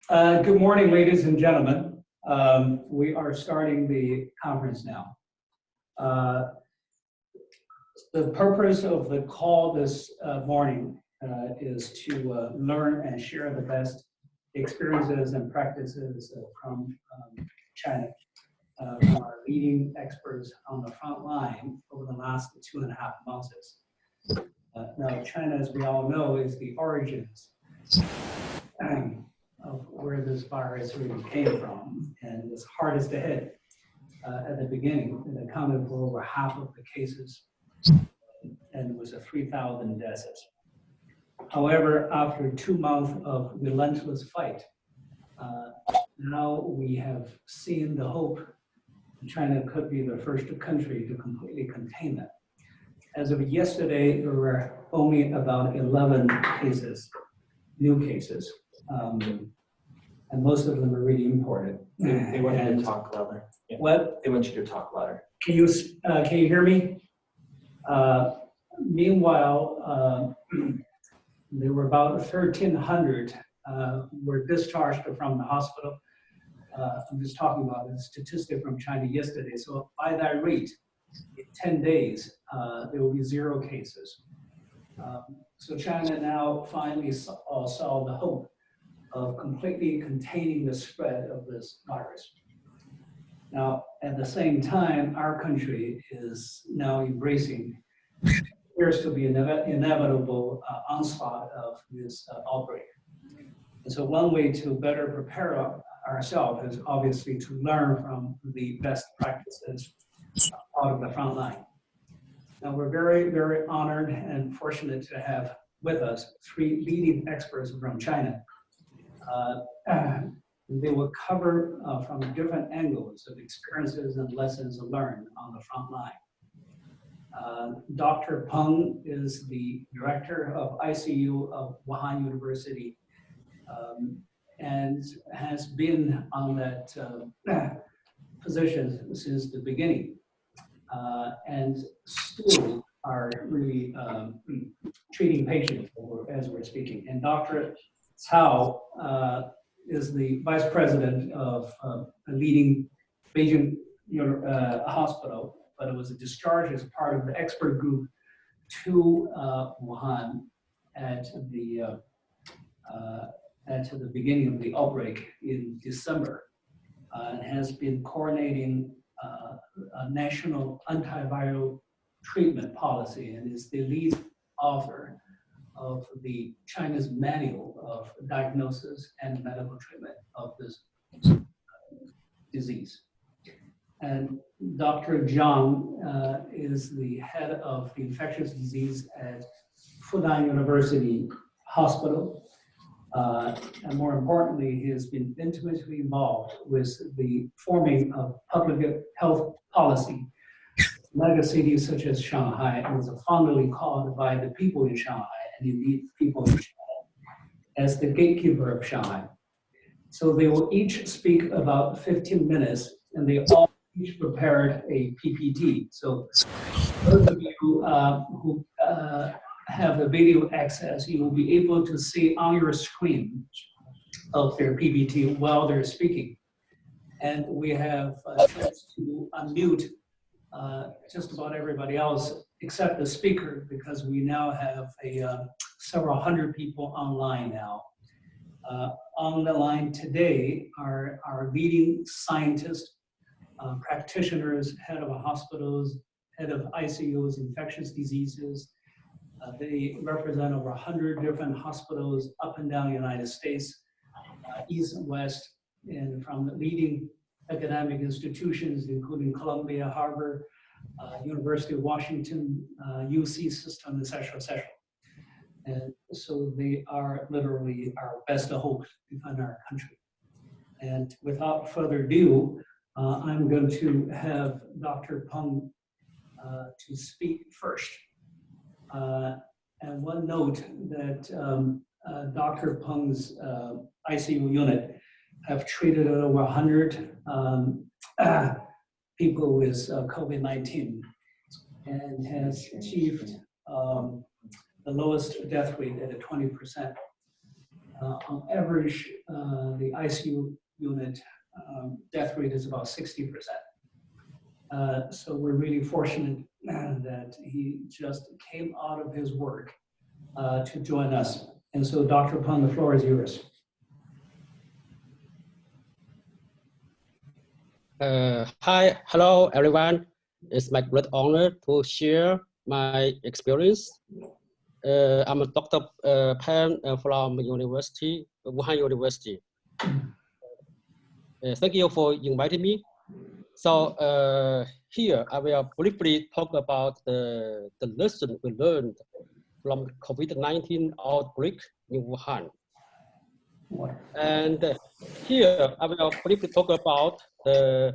Good morning, ladies and gentlemen. We are starting the conference now. The purpose of the call this morning is to learn and share the best experiences and practices from China, from our leading experts on the front line over the last 2.5 months. Now, China, as we all know, is the origins of where this virus really came from, and it was hardest to hit at the beginning. It accounted for over half of the cases, and it was 3,000 deaths. However, after 2 months of relentless fight, now we have seen the hope China could be the first country to completely contain that. As of yesterday, there were only about 11 cases, new cases. And most of them are really important. They want you to talk louder. Yeah. What? They want you to talk louder. Can you hear me? Meanwhile, there were about 1,300 were discharged from the hospital. I'm just talking about a statistic from China yesterday. So by that rate, in 10 days, there will be 0 cases. So China now finally saw the hope of completely containing the spread of this virus. Now, at the same time, our country is now embracing what appears to be an inevitable onslaught of this outbreak. And so one way to better prepare ourselves is obviously to learn from the best practices out of the front line. Now, we're very, very honored and fortunate to have with us 3 leading experts from China. They will cover from different angles of experiences and lessons learned on the front line. Dr. Peng is the director of ICU of Wuhan University and has been on that position since the beginning and still are really treating patients as we're speaking. And Dr. Cao is the vice president of a leading Beijing hospital, but it was discharged as part of the expert group to Wuhan at the beginning of the outbreak in December, and has been coordinating a national antiviral treatment policy and is the lead author of the China's manual of diagnosis and medical treatment of this disease. And Dr. Zhang is the head of the infectious disease at Fudan University Hospital. And more importantly, he has been intimately involved with the forming of public health policy mega cities such as Shanghai, and was fondly called by the people in Shanghai and indeed people in China as the gatekeeper of Shanghai. So they will each speak about 15 minutes, and they all each prepared a PPT. So those of you who have the video access, you will be able to see on your screen of their PPT while they're speaking. And we have a chance to unmute just about everybody else except the speaker, because we now have several hundred people online now. On the line today are our leading scientists, practitioners, head of hospitals, head of ICUs, infectious diseases. They represent over 100 different hospitals up and down the United States, east and west, and from the leading academic institutions, including Columbia, Harvard, University of Washington, UC system, et cetera, et cetera. And so they are literally our best hope in our country. And without further ado, I'm going to have Dr. Peng to speak first. And one note that Dr. Peng's ICU unit have treated over 100 people with COVID-19 and has achieved the lowest death rate at 20%. On average, the ICU unit death rate is about 60%. So we're really fortunate that he just came out of his work to join us. And so Dr. Peng, the floor is yours. Hello everyone. It's my great honor to share my experience. I'm Dr. Peng from Wuhan University. Thank you for inviting me. So here I will briefly talk about the lesson we learned from COVID-19 outbreak in Wuhan. And here I will briefly talk about the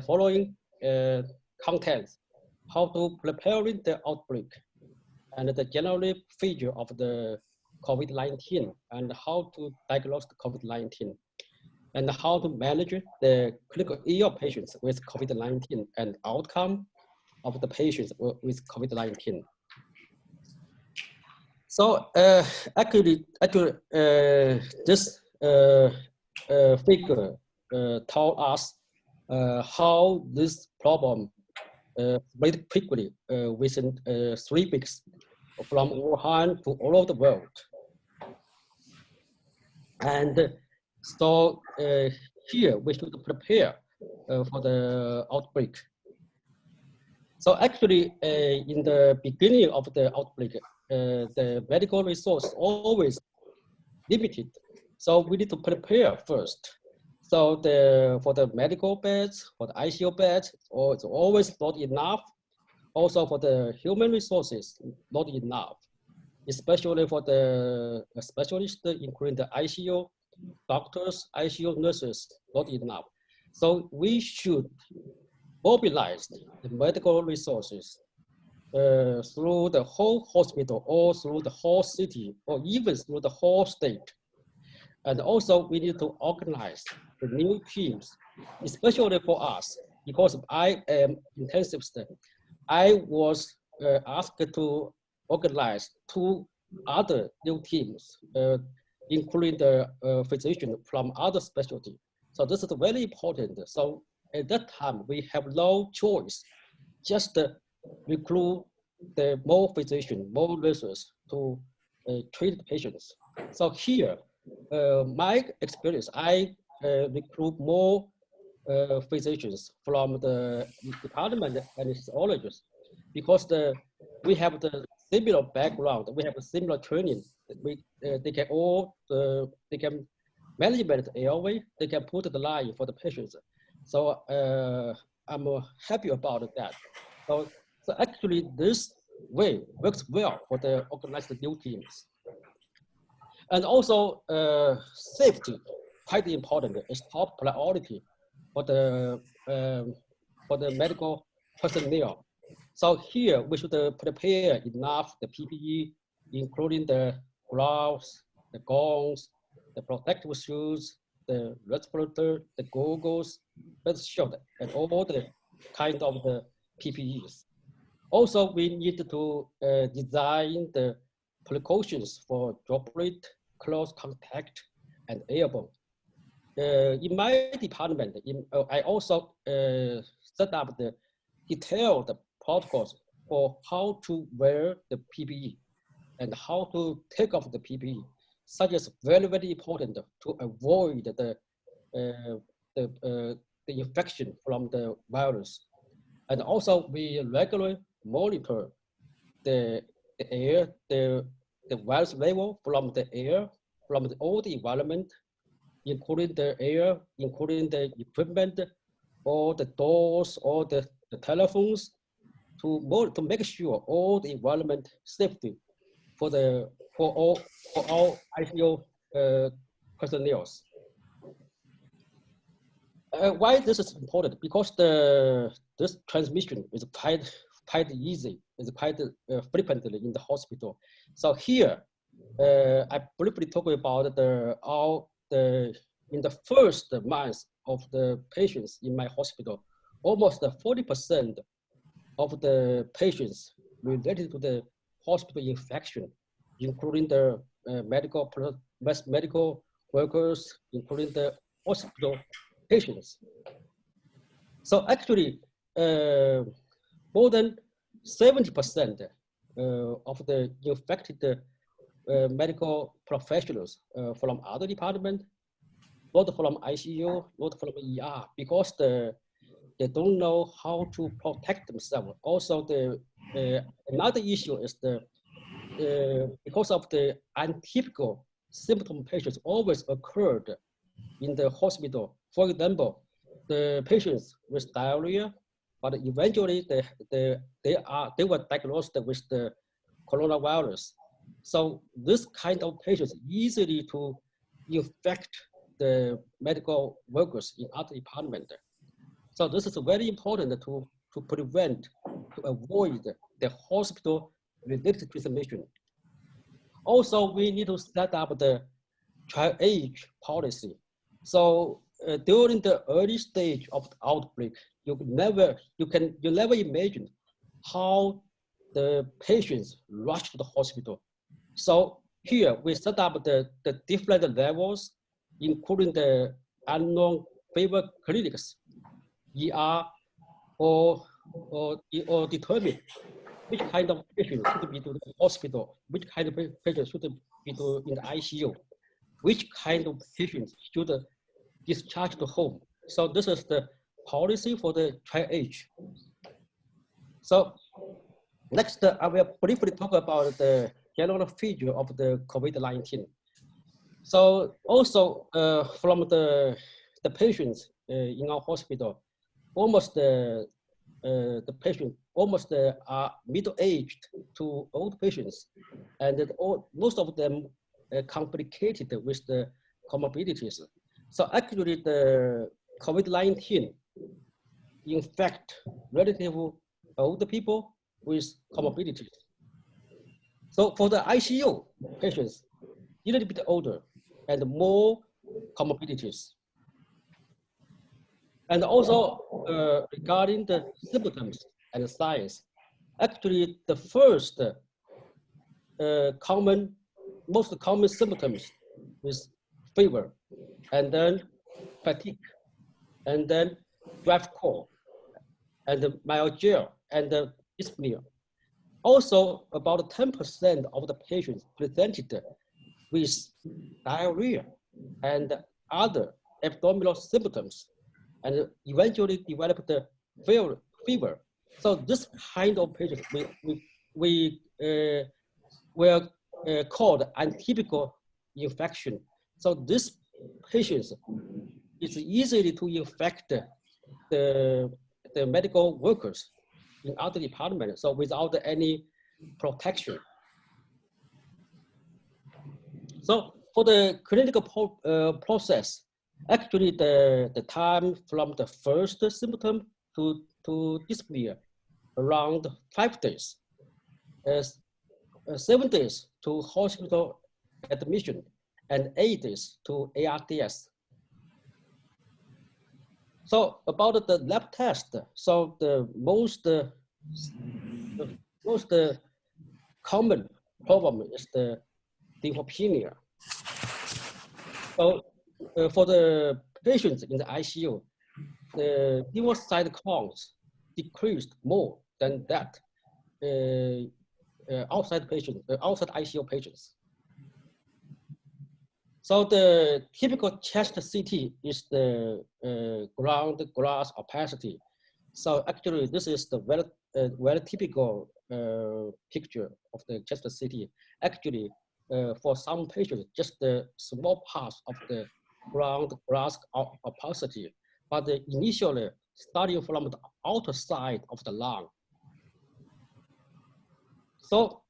following contents: how to prepare the outbreak, and the general feature of the COVID-19, and how to diagnose the COVID-19, and how to manage the critical ill patients with COVID-19 and outcome of the patients with COVID-19. So actually, this figure told us how this problem spread quickly within 3 weeks from Wuhan to all over the world. And so here we should prepare for the outbreak. So actually, in the beginning of the outbreak, the medical resource always limited. So we need to prepare first. So for the medical beds, for the ICU beds, it's always not enough. Also for the human resources, not enough, especially for the specialists, including the ICU doctors, ICU nurses, not enough. So we should mobilize the medical resources through the whole hospital, or through the whole city, or even through the whole state. And also we need to organize the new teams, especially for us, because I am intensivist. I was asked to organize 2 other new teams, including the physician from other specialty. So this is very important. So at that time, we have no choice, just recruit the more physicians, more nurses to treat patients. So here, my experience, I recruit more physicians from the department and anesthesiologists, because we have the similar background, we have a similar training. They can all they can manage the airway, they can put the line for the patients. So I'm happy about that. So actually this way works well for the organized new teams. And also safety, quite important, is top priority for the medical personnel. So here we should prepare enough the PPE, including the gloves, the gowns, the protective shoes, the respirator, the goggles, face shield, and all the kind of the PPEs. Also, we need to design the precautions for droplet, close contact, and airborne. In my department, I also set up the detailed protocols for how to wear the PPE and how to take off the PPE. Such as very, very important to avoid the infection from the virus. And also we regularly monitor the air, the virus level from the air, from all the environment, including the air, including the equipment, all the doors, all the telephones, to make sure all the environment safety for all ICU personnel. Why this is important? Because this transmission is quite easy, is quite frequently in the hospital. So here, I briefly talk about in the first months of the patients in my hospital, almost 40% of the patients related to the hospital infection, including the medical medical workers, including the hospital patients. So actually, more than 70% of the infected medical professionals from other departments, not from ICU, not from ER, because they don't know how to protect themselves. Also, another issue is because of the atypical symptom patients always occurred in the hospital. For example, the patients with diarrhea, but eventually they were diagnosed with the coronavirus. So this kind of patients easily to infect the medical workers in other departments. So this is very important to prevent, to avoid the hospital-related transmission. Also, we need to set up the triage policy. So during the early stage of the outbreak, you never imagine how the patients rush to the hospital. So here we set up the different levels, including the unknown fever clinics, ER, or determine which kind of patient should be to the hospital, which kind of patient should be to in the ICU, which kind of patients should discharge to home. So this is the policy for the triage. So next, I will briefly talk about the general feature of the COVID-19. So also from the patients in our hospital, almost the patients are middle-aged to old patients, and most of them complicated with the comorbidities. So actually the COVID-19 infect relatively older people with comorbidities. So for the ICU patients, a little bit older and more comorbidities. And also regarding the symptoms and signs, actually the first most common symptoms is fever, and then fatigue, and then dry cough, and myalgia, and dyspnea. Also, about 10% of the patients presented with diarrhea and other abdominal symptoms, and eventually developed the fever. So this kind of patients we were called atypical infection. So this patients is easily to infect the medical workers in other departments, so without any protection. So for the clinical process, actually the time from the first symptom to dyspnea, around 5 days, 7 days to hospital admission, and 8 days to ARDS. So about the lab test, so the most common problem is the lymphopenia. So for the patients in the ICU, the lymphocyte counts decreased more than that outside ICU patients. So the typical chest CT is the ground glass opacity. So actually, this is the very typical picture of the chest CT. Actually, for some patients, just the small parts of the ground glass opacity, but initially starting from the outer side of the lung. So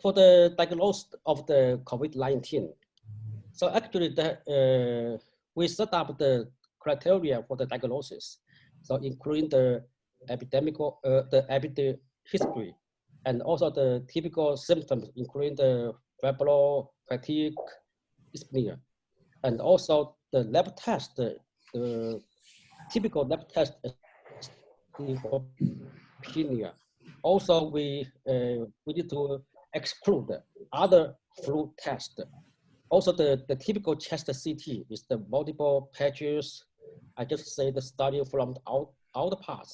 for the diagnosis of the COVID-19, so actually we set up the criteria for the diagnosis. So including the epidemic history, and also the typical symptoms, including the febrile, fatigue, dyspnea, and also the lab test. The typical lab test is lymphopenia. Also, we need to exclude other flu tests. Also, the typical chest CT is the multiple patches. I just say the study from the outer parts,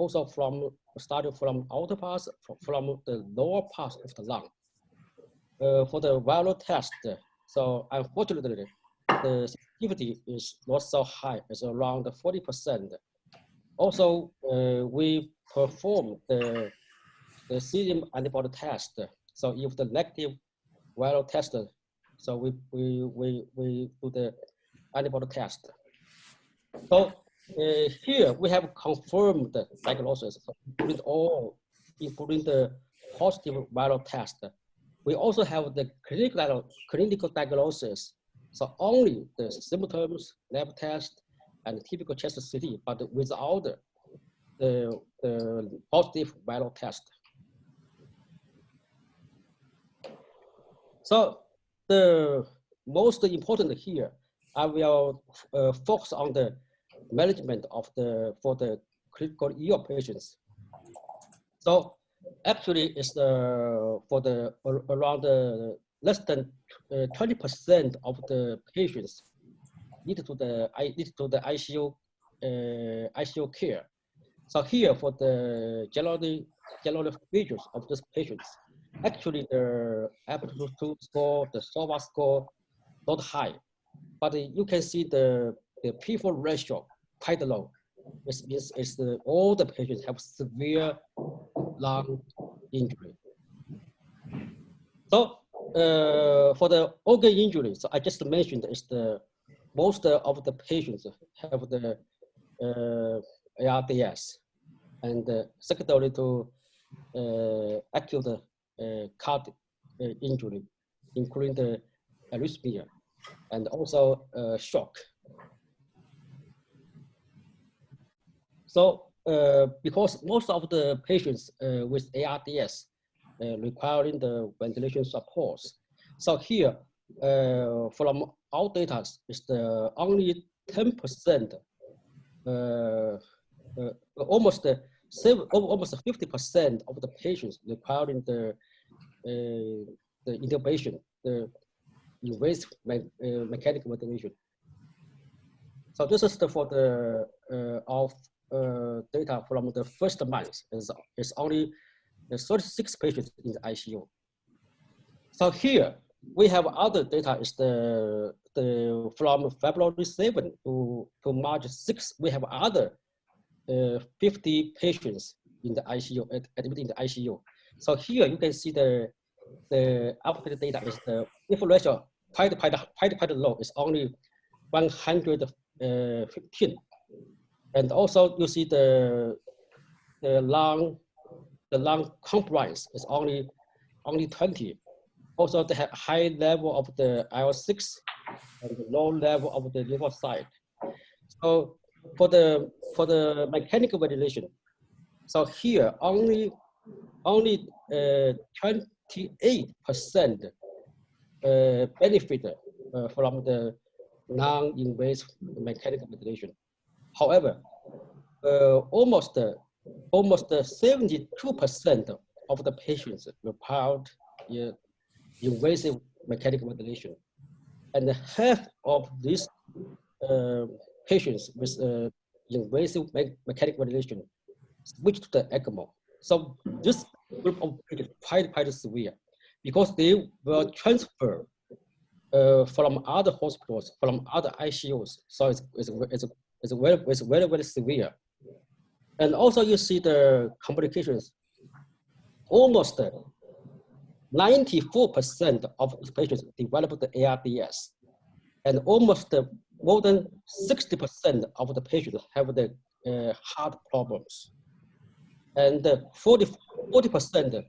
also from study from outer parts, from the lower parts of the lung. For the viral test, so unfortunately, the sensitivity is not so high, it's around 40%. Also, we perform the serum antibody test. So if the negative viral test, so we do the antibody test. So here we have confirmed the diagnosis, including the positive viral test. We also have the clinical diagnosis. So only the symptoms, lab test, and typical chest CT, but without the positive viral test. So the most important here, I will focus on the management of for the critical ill patients. So actually, it's for the around less than 20% of the patients need to the ICU care. So here for the general features of these patients, actually the aptitude score, the SOVA score, not high, but you can see the P4 ratio quite low. It means all the patients have severe lung injury. So for the organ injury, so I just mentioned is most of the patients have the ARDS, and secondary to acute heart injury, including the arrhythmia and also shock. So because most of the patients with ARDS requiring the ventilation supports. So here, from our data, is the only 10%, almost 50% of the patients requiring the intubation, the invasive mechanical ventilation. So this is for the data from the first month. It's only 36 patients in the ICU. So here we have other data. Is from February 7 to March 6. We have other 50 patients in the ICU, admitted in the ICU. So here you can see the updated data is the P4 ratio quite low. It's only 115, and also you see the lung compliance is only 20. Also, they have high level of the IL-6 and low level of the lymphocyte. So for the mechanical ventilation, so here only 28% benefit from the non-invasive mechanical ventilation. However, almost 72% of the patients required invasive mechanical ventilation, and half of these patients with invasive mechanical ventilation switched to the ECMO. So this group of patients quite severe because they were transferred from other hospitals, from other ICUs. So it's very severe. And also you see the complications. Almost 94% of the patients developed the ARDS, and almost more than 60% of the patients have the heart problems, and 40%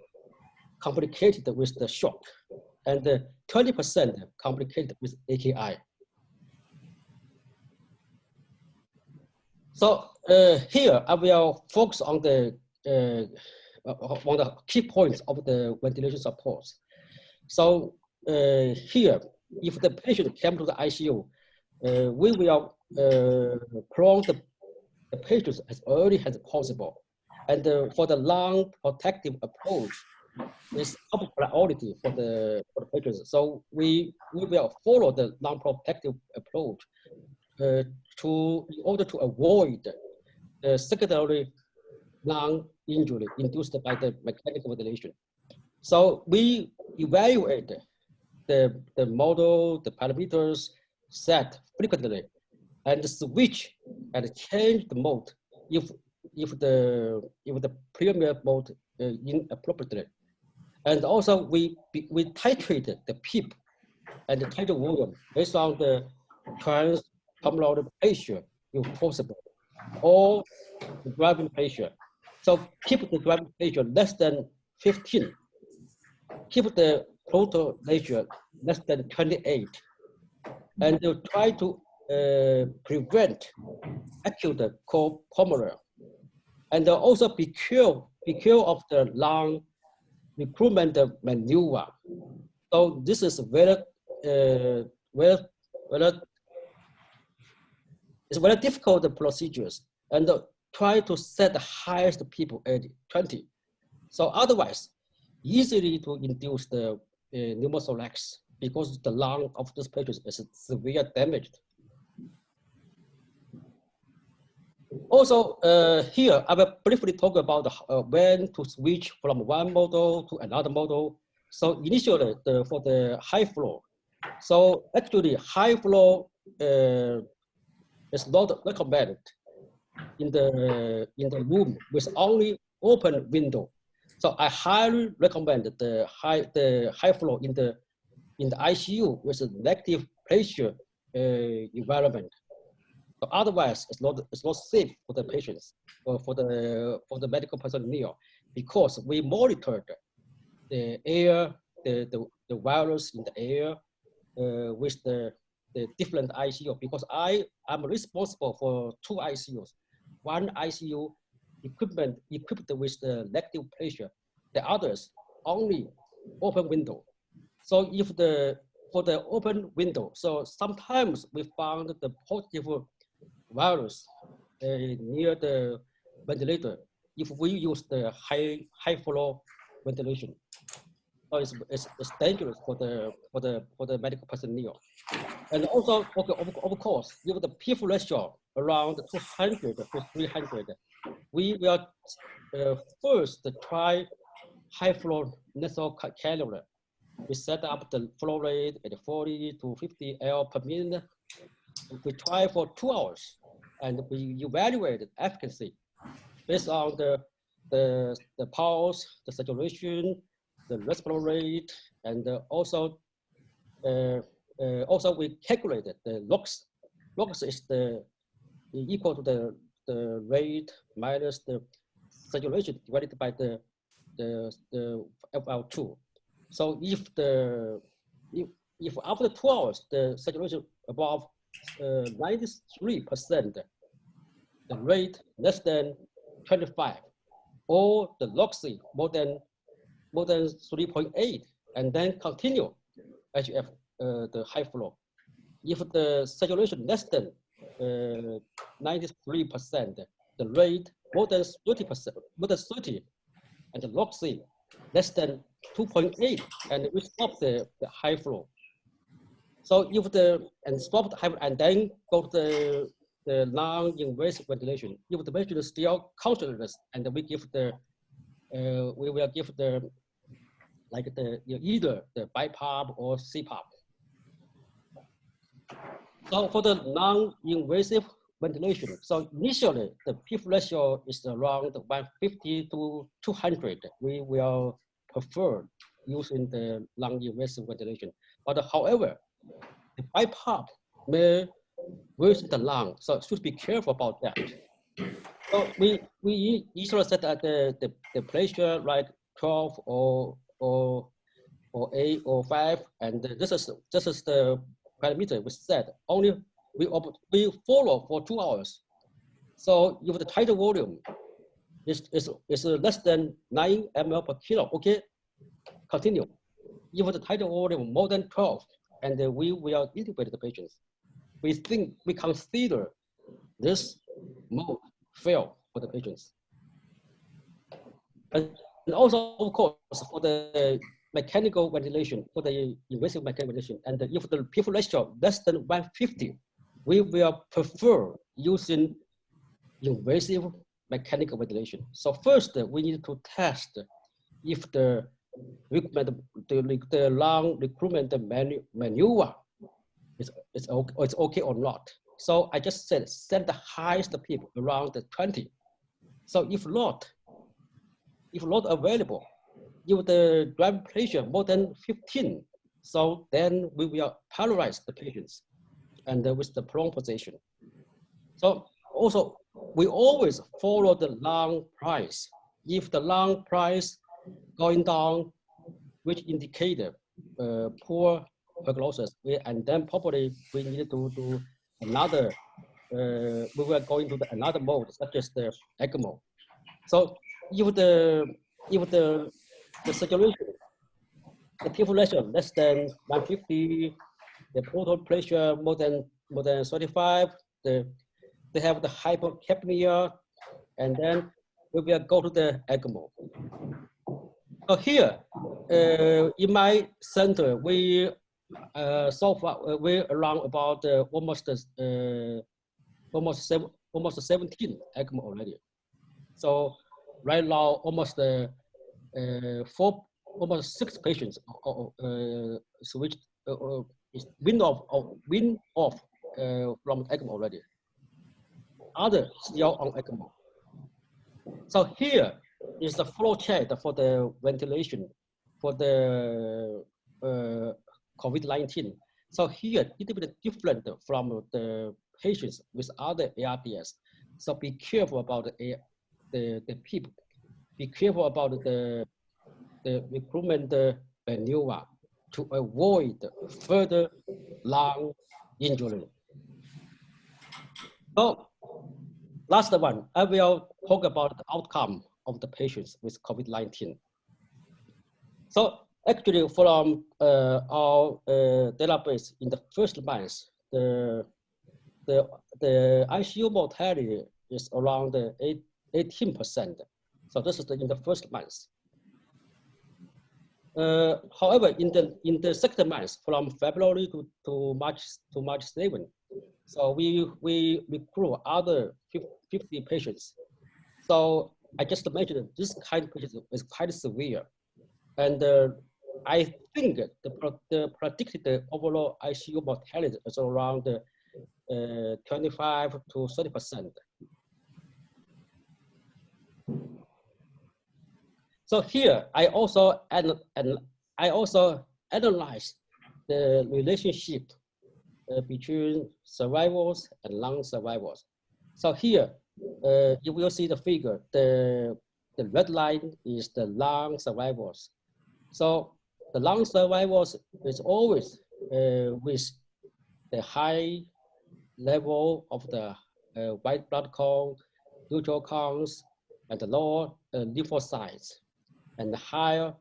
complicated with the shock, and 20% complicated with AKI. So here I will focus on the key points of the ventilation supports. So here, if the patient came to the ICU, we will prolong the patients as early as possible. And for the lung protective approach, is top priority for the patients. So we will follow the non-protective approach in order to avoid the secondary lung injury induced by the mechanical ventilation. So we evaluate the model, the parameters set frequently, and switch and change the mode if the premier mode inappropriately. And also we titrate the PEEP and the tidal volume based on the transpulmonary pressure if possible, or the driving pressure. So keep the driving pressure less than 15. Keep the total ratio less than 28. And try to prevent acute pulmonary. And also be careful of the lung recruitment maneuver. So this is it's very difficult procedures, and try to set the highest people at 20. So otherwise, easily to induce the pneumothorax because the lung of this patient is severely damaged. Also, here I will briefly talk about when to switch from one model to another model. So initially, for the high flow, so actually high flow is not recommended in the room with only open window. So I highly recommend the high flow in the ICU with a negative pressure environment. So otherwise, it's not safe for the patients or for the medical personnel, because we monitored the air, the virus in the air with the different ICU, because I'm responsible for 2 ICUs. One ICU equipped with the negative pressure, the others only open window. So for the open window, so sometimes we found the positive virus near the ventilator if we use the high flow ventilation. So it's dangerous for the medical personnel. And also, of course, if the PEEP ratio around 200 to 300, we will first try high flow nasal cannula. We set up the flow rate at 40 to 50 L per minute. We try for 2 hours, and we evaluate the efficacy based on the pulse, the saturation, the respiratory rate, and also we calculated the LOX. LOX is equal to the rate minus the saturation divided by the FL2. So if after 2 hours the saturation above 93%, the rate less than 25, or the LOX more than 3.8, and then continue HF the high flow. If the saturation less than 93%, the rate more than 30%, more than 30, and the LOX less than 2.8, and we stop the high flow. So if stop the high, and then go to the non-invasive ventilation. If the patient is still conscious, and we will give either the BiPAP or CPAP. So for the non-invasive ventilation, so initially the PEEP ratio is around 150 to 200. We will prefer using the non-invasive ventilation. But however, the BiPAP may worsen the lung, so should be careful about that. So we usually set at the pressure like 12 or 8 or 5, and this is the parameter we set. Only we follow for 2 hours. So if the tidal volume is less than 9 ml per kilo, okay, continue. If the tidal volume more than 12, and we will intubate the patients. We consider this mode fail for the patients. And And also, of course, for the mechanical ventilation, for the invasive mechanical ventilation, and if the PF ratio less than 150, we will prefer using invasive mechanical ventilation. So first, we need to test if the lung recruitment maneuver is okay or not. So I just said set the highest PF around 20. So if not available, if the ground pressure more than 15, so then we will paralyze the patients and with the prone position. So also, we always follow the lung price. If the lung price going down, which indicate poor prognosis, and then probably we need to do another, we will go into another mode, such as the ECMO. So if the circulation, the PF ratio less than 150, the total pressure more than 35, they have the hypocapnia, and then we will go to the ECMO. So here, in my center, we so far we around about almost 17 ECMO already. So right now, almost almost 6 patients switched win off from ECMO already. Others still on ECMO. So here is the flow chart for the ventilation for the COVID-19. So here it will be different from the patients with other ARDS. So be careful about the people. Be careful about the recruitment maneuver to avoid further lung injury. So last one, I will talk about the outcome of the patients with COVID-19. So actually from our database in the first month, the ICU mortality is around 18%. So this is in the first month. However, in the second month, from February to March 7, so we recruit other 50 patients. So I just mentioned this kind of patient is quite severe, and I think the predicted overall ICU mortality is around 25 to 30%. So here I also analyzed the relationship between survivors and lung survivors. So here you will see the figure. The red line is the lung survivors. So the lung survivors is always with the high level of the white blood count, neutrophil counts, and the lower lymphocytes, and higher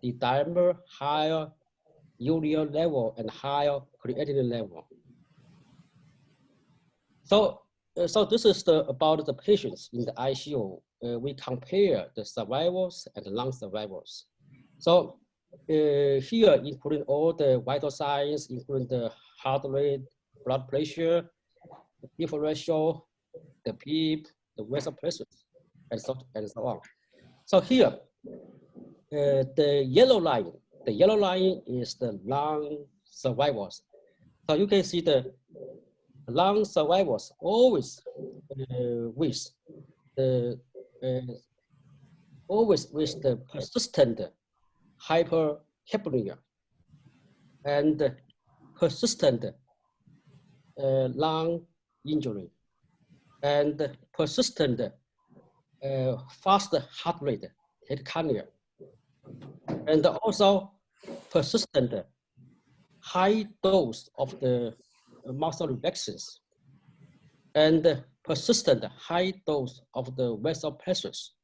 the dimer, higher urea level, and higher creatinine level. So, so this is about the patients in the ICU. We compare the survivors and the lung survivors. So here, including all the vital signs, including the heart rate, blood pressure, the PF ratio, the PEEP, the vessel pressure, and so on. So here, the yellow line is the lung survivors. So you can see the lung survivors always with the persistent hypercapnia and persistent lung injury and persistent fast heart rate, tachycardia, and also persistent high dose of the muscle relaxants and persistent high dose of the vessel pressures.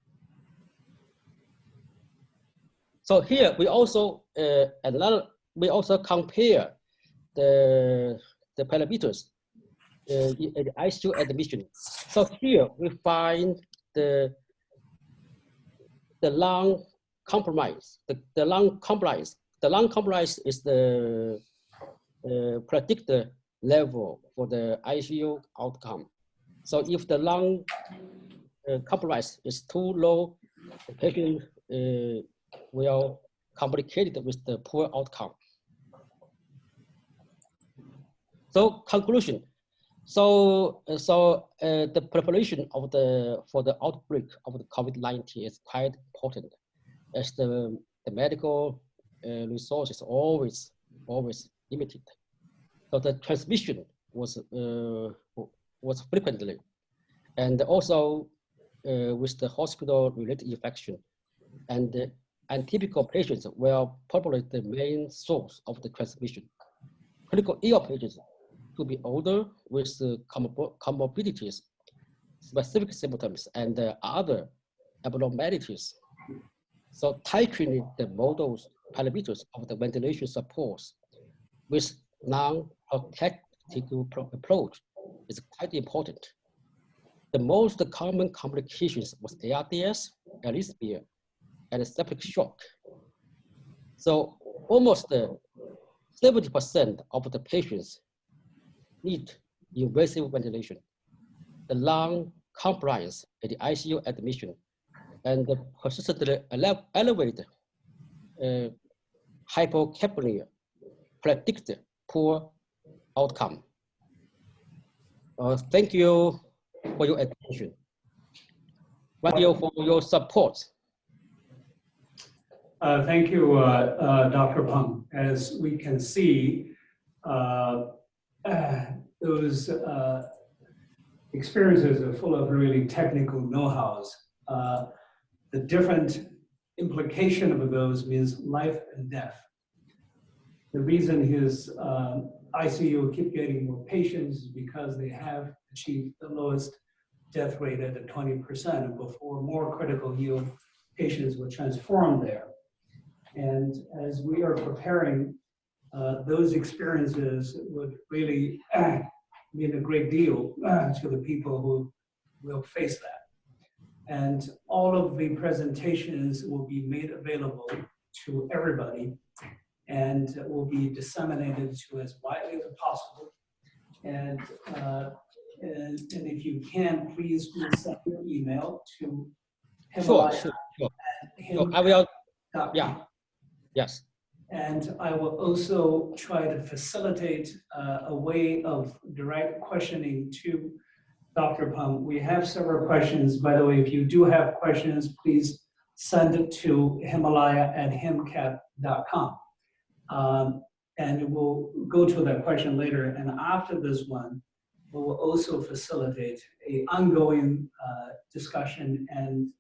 So here we also compare the parameters in the ICU admission. So here we find the lung compromise, the lung compromise. The lung compromise is the predictor level for the ICU outcome. So if the lung compromise is too low, the patient will complicate with the poor outcome. So conclusion. So the preparation of for the outbreak of the COVID-19 is quite important, as the medical resources always limited. So the transmission was frequently, and also with the hospital-related infection, and atypical patients were probably the main source of the transmission. Critical ill patients to be older with comorbidities, specific symptoms, and other abnormalities. So titrating the models parameters of the ventilation supports with non-protective approach is quite important. The most common complications was ARDS, arrhythmia, and septic shock. So almost 70% of the patients need invasive ventilation. The lung compliance at the ICU admission and the persistently elevated hypocapnia predict poor outcome. Thank you for your attention. Thank you for your support. Thank you, Dr. Peng. As we can see, those experiences are full of really technical know-hows. The different implication of those means life and death. The reason his ICU keep getting more patients is because they have achieved the lowest death rate at 20% before more critical ill patients were transformed there. And as we are preparing, those experiences would really mean a great deal to the people who will face that. And all of the presentations will be made available to everybody and will be disseminated to as widely as possible. And if you can, please send your email to Himalaya. Sure. I will. Yeah. Yes. And I will also try to facilitate a way of direct questioning to Dr. Peng. We have several questions. By the way, if you do have questions, please send it to himalaya@himcap.com. And we'll go to that question later. And after this one, we will also facilitate an ongoing discussion and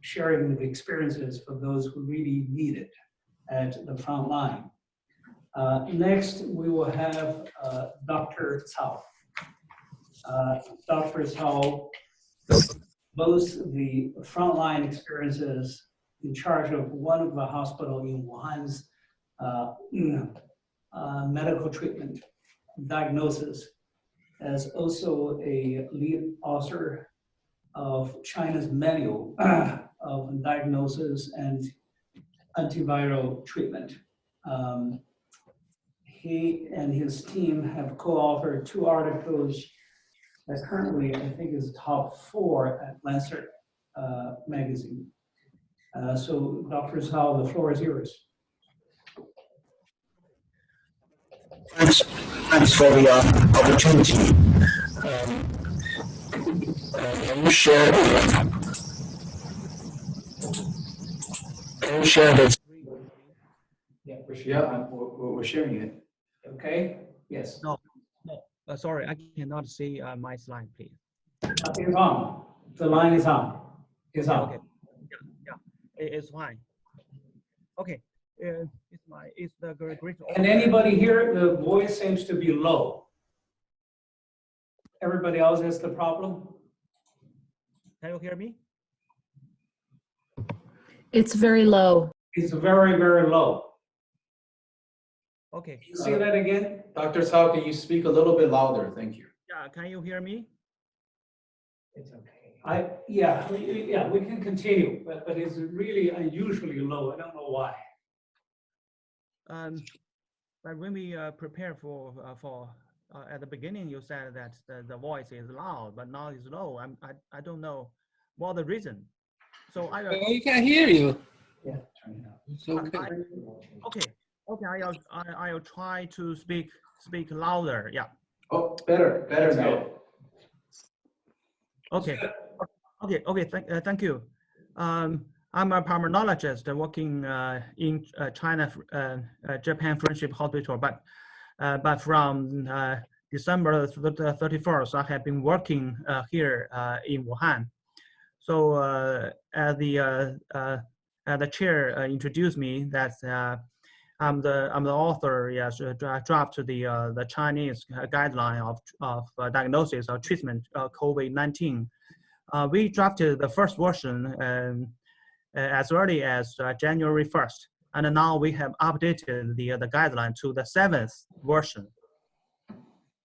sharing of experiences for those who really need it at the front line. Next, we will have Dr. Cao. Dr. Cao boasts the frontline experiences in charge of one of the hospital in Wuhan's medical treatment diagnosis, as also a lead author of China's manual of diagnosis and antiviral treatment. He and his team have co-authored 2 articles that currently I think is top 4 at Lancet magazine. So Dr. Cao, the floor is yours. Thanks for the opportunity. Can you share the screen? Yeah, we're sharing it. Okay. Yes. No. Sorry, I cannot see my slide, please. It's on. The line is on. It's on. Okay. Yeah, it's fine. Okay. It's the great. Can anybody hear? The voice seems to be low. Everybody else has the problem? Can you hear me? It's very low. It's very, very low. Okay. Can you see that again? Dr. Cao, can you speak a little bit louder? Thank you. Yeah, can you hear me? It's okay. Yeah, we can continue, but it's really unusually low. I don't know why. But when we prepare for at the beginning, you said that the voice is loud, but now it's low. I don't know what the reason. So I Well, you can't hear you. Yeah, turn it up. It's okay. Okay. I'll try to speak louder. Yeah. Oh, better now. Okay. Thank you. I'm a pulmonologist working in China, Japan Friendship Hospital, but from December 31st, I have been working here in Wuhan. So as the chair introduced me, that I'm the author. Yes, draft the Chinese guideline of diagnosis or treatment of COVID-19. We drafted the first version as early as January 1st, and now we have updated the guideline to the 7th version.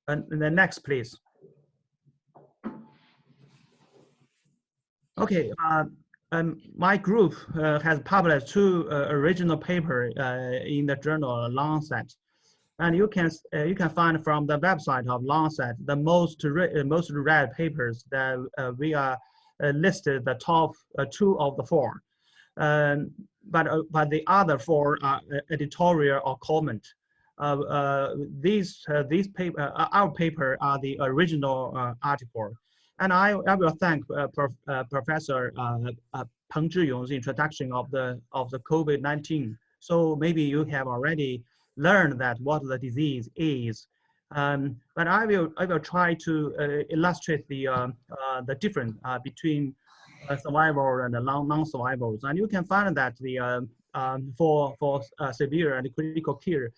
And the next, please. Okay, my group has published 2 original papers in the journal Lancet, and you can find from the website of Lancet the most read papers that we are listed the top 2 of the 4, but the other 4 are editorial or comment. These paper, our paper are the original article. And I will thank Professor Peng introduction of the COVID-19. So maybe you have already learned that what the disease is, but I will try to illustrate the difference between survival and non-survivals. And you can find that the for severe and critical care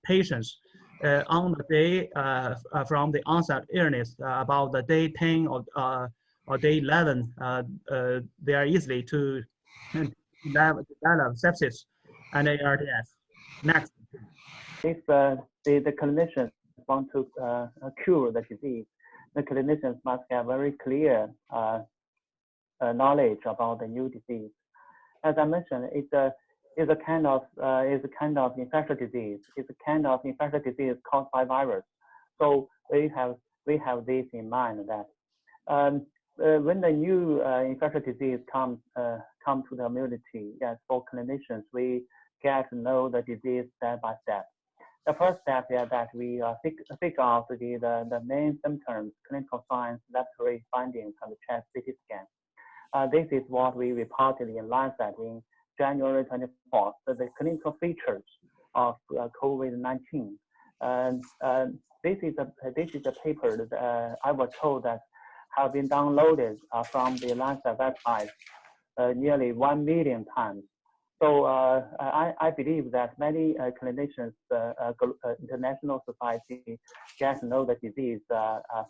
patients. On the day from the onset illness, about the day 10 or day 11, they are easily to develop sepsis and ARDS. Next. If the clinicians want to cure the disease, the clinicians must have very clear knowledge about the new disease. As I mentioned, it's a kind of infectious disease. It's a kind of infectious disease caused by virus. So we have this in mind that when the new infectious disease come to the community, yes, for clinicians, we get to know the disease step by step. The first step is that we figure out the main symptoms, clinical signs, laboratory findings, and the chest CT scan. This is what we reported in Lancet in January 24th, the clinical features of COVID-19. And this is a paper that I was told that have been downloaded from the Lancet website nearly 1 million times. So I believe that many clinicians, international society, get to know the disease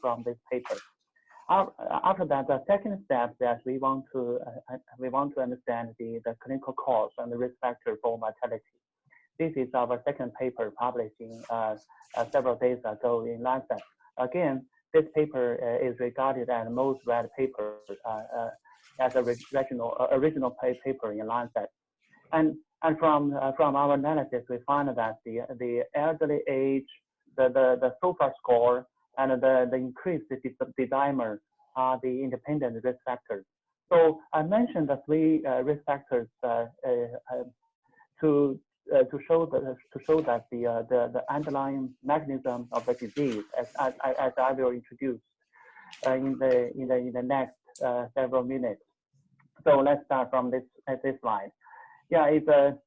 from this paper. After that, the second step that we want to understand the clinical cause and the risk factor for mortality. This is our second paper published several days ago in Lancet. Again, this paper is regarded as the most read paper as a original paper in Lancet. And from our analysis, we find that the elderly age, the SOFA score, and the increased D-dimer are the independent risk factors. So I mentioned the 3 risk factors to show that the underlying mechanism of the disease, as I will introduce in the next several minutes. So let's start from this slide. Yeah, it's a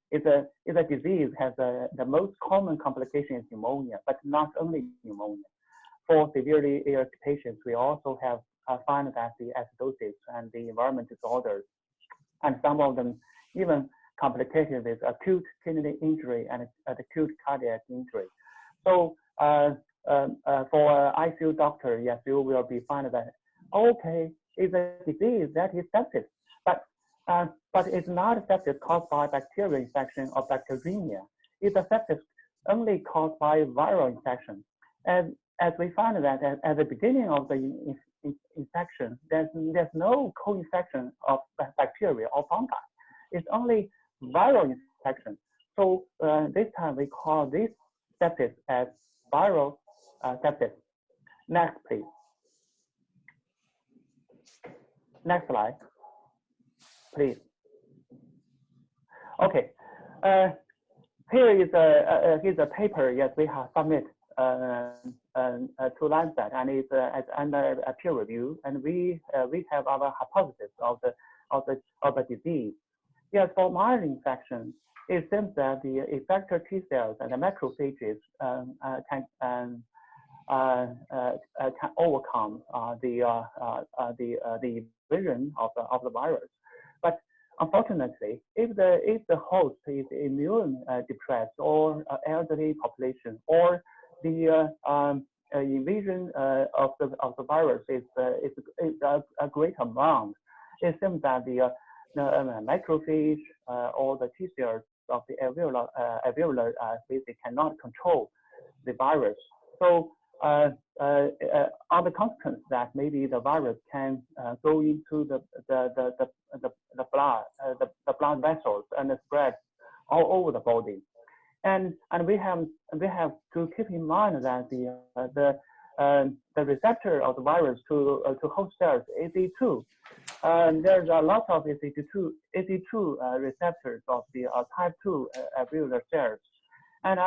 disease has the most common complication is pneumonia, but not only pneumonia. For severely ill patients, we also have found that the acidosis and the environment disorders, and some of them even complicated with acute kidney injury and acute cardiac injury. So for ICU doctor, yes, you will be find that okay, it's a disease that is sepsis, but it's not a sepsis caused by bacterial infection or bacteremia. It's a sepsis only caused by viral infection. And as we found that at the beginning of the infection. There's no co-infection of bacteria or fungi. It's only viral infection. So this time we call this sepsis as viral sepsis. Next, please. Next slide, please. Okay. Here's a paper. Yes, we have submitted to Lancet, and it's under a peer review. And we have our hypothesis of the disease. Yes, for mild infection, it seems that the effector T cells and the macrophages can overcome the invasion of the virus. But unfortunately, if the host is immune depressed or elderly population, or the invasion of the virus is a great amount, it seems that the macrophage or the T cells of the alveolar species cannot control the virus. So on the consequence that maybe the virus can go into the blood vessels and spread all over the body, and we have to keep in mind that the receptor of the virus to host cells ACE2. There's a lot of ACE2 receptors of the type 2 alveolar cells, and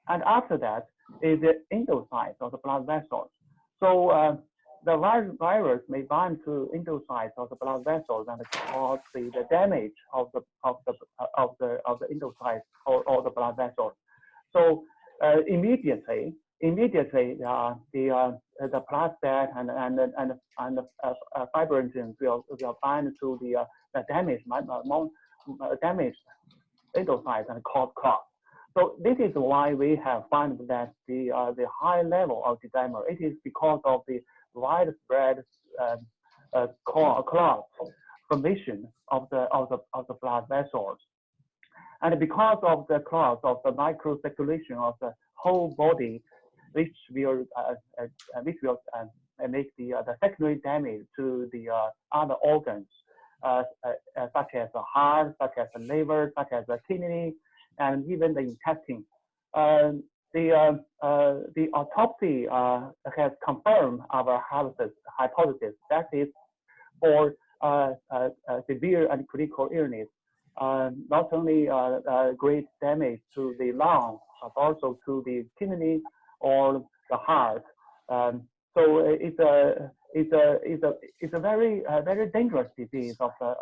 after that is the endocytes of the blood vessels. So the virus may bind to endocytes of the blood vessels and cause the damage of the endocytes or the blood vessels. So immediately the plasmid and the fibrinogens will bind to the damaged endocytes and cause clots. So this is why we have found that the high level of D-dimer, it is because of the widespread clot formation of the blood vessels, and because of the clots of the microcirculation of the whole body, which will make the secondary damage to the other organs, such as the heart, such as the liver, such as the kidney, and even the intestine. The autopsy has confirmed our hypothesis, that is for severe and critical illness, not only great damage to the lung, but also to the kidney or the heart. So it's a very dangerous disease of the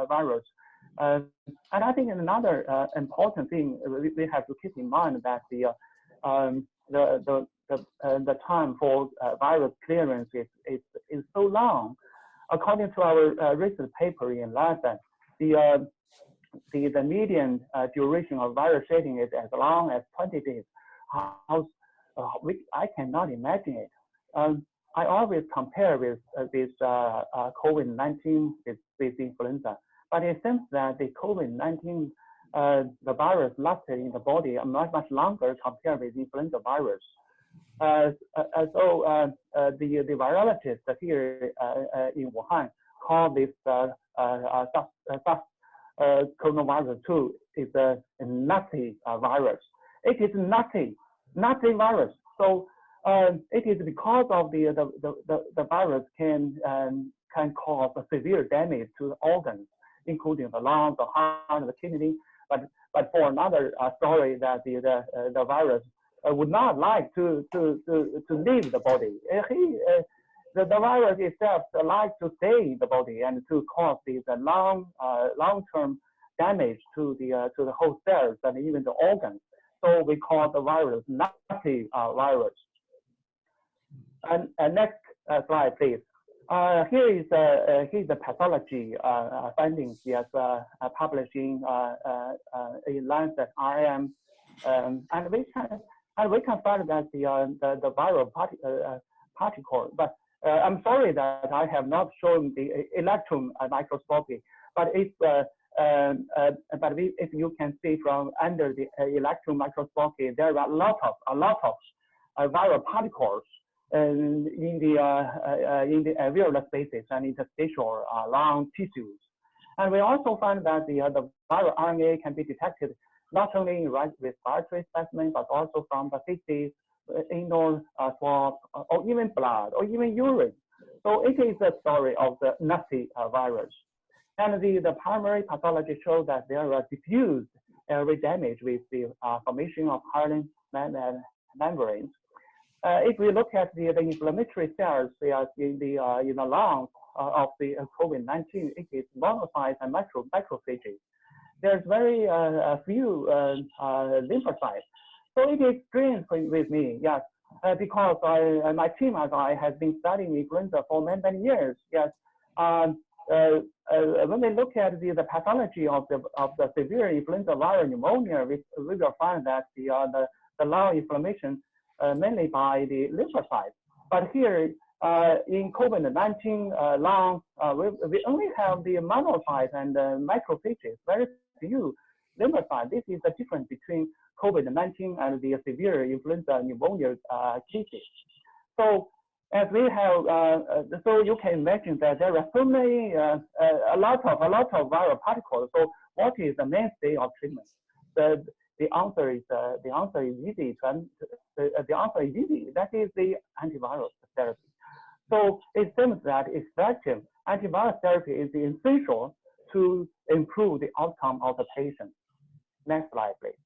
virus. And I think another important thing we have to keep in mind that the time for virus clearance is so long. According to our recent paper in Lancet, the median duration of virus shedding is as long as 20 days. I cannot imagine it. I always compare with this COVID-19 with influenza. But it seems that the COVID-19, the virus lasted in the body much longer compared with influenza virus. So the virologists here in Wuhan call this coronavirus 2 is a nutty virus. It is nutty virus. So it is because of the virus can cause severe damage to the organs, including the lungs, the heart, the kidney. But for another story, that the virus would not like to leave the body. The virus itself likes to stay in the body and to cause the long-term damage to the whole cells and even the organs. So we call the virus nutty virus. And next slide, please. Here's the pathology findings, yes, publishing in Lancet RM, and we can find that the viral particle. But I'm sorry that I have not shown the electron microscopy. But if you can see from under the electron microscopy, there are a lot of viral particles in the alveolar spaces and interstitial lung tissues. And we also find that the viral RNA can be detected not only in respiratory specimens, but also from the feces, anal swab, or even blood, or even urine. So it is a story of the nasty virus. And the primary pathology shows that there are diffuse airway damage with the formation of hyaline membranes. If we look at the inflammatory cells in the lungs of the COVID-19, it is monocytes and macrophages. There's very few lymphocytes. So it is strange with me, yes, because my team and I have been studying influenza for many years. Yes, when we look at the pathology of the severe influenza viral pneumonia, we will find that the lung inflammation mainly by the lymphocytes. But here in COVID-19 lung, we only have the monocytes and macrophages, very few lymphocytes. This is the difference between COVID-19 and the severe influenza pneumonia cases. So as we have, so you can imagine that there are so many, a lot of viral particles. So what is the mainstay of treatment? The answer is easy. The answer is easy. That is the antiviral therapy. So it seems that effective antiviral therapy is essential to improve the outcome of the patient. Next slide, please.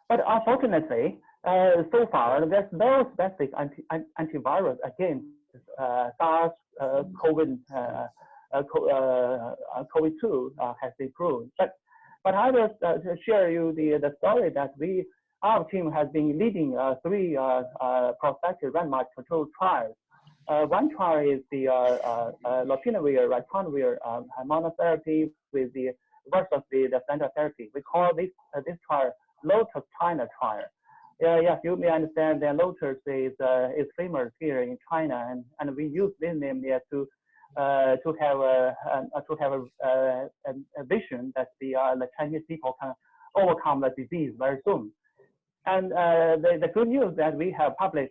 But unfortunately, so far, there's no specific antivirus against SARS, COVID-2 has been proved. But I will share you the story that our team has been leading 3 prospective randomized controlled trials. One trial is the lopinavir, ritonavir monotherapy with versus the standard therapy. We call this trial Lotus China trial. Yes, you may understand that Lotus is famous here in China, and we use this name here to have a vision that the Chinese people can overcome the disease very soon. And the good news that we have completed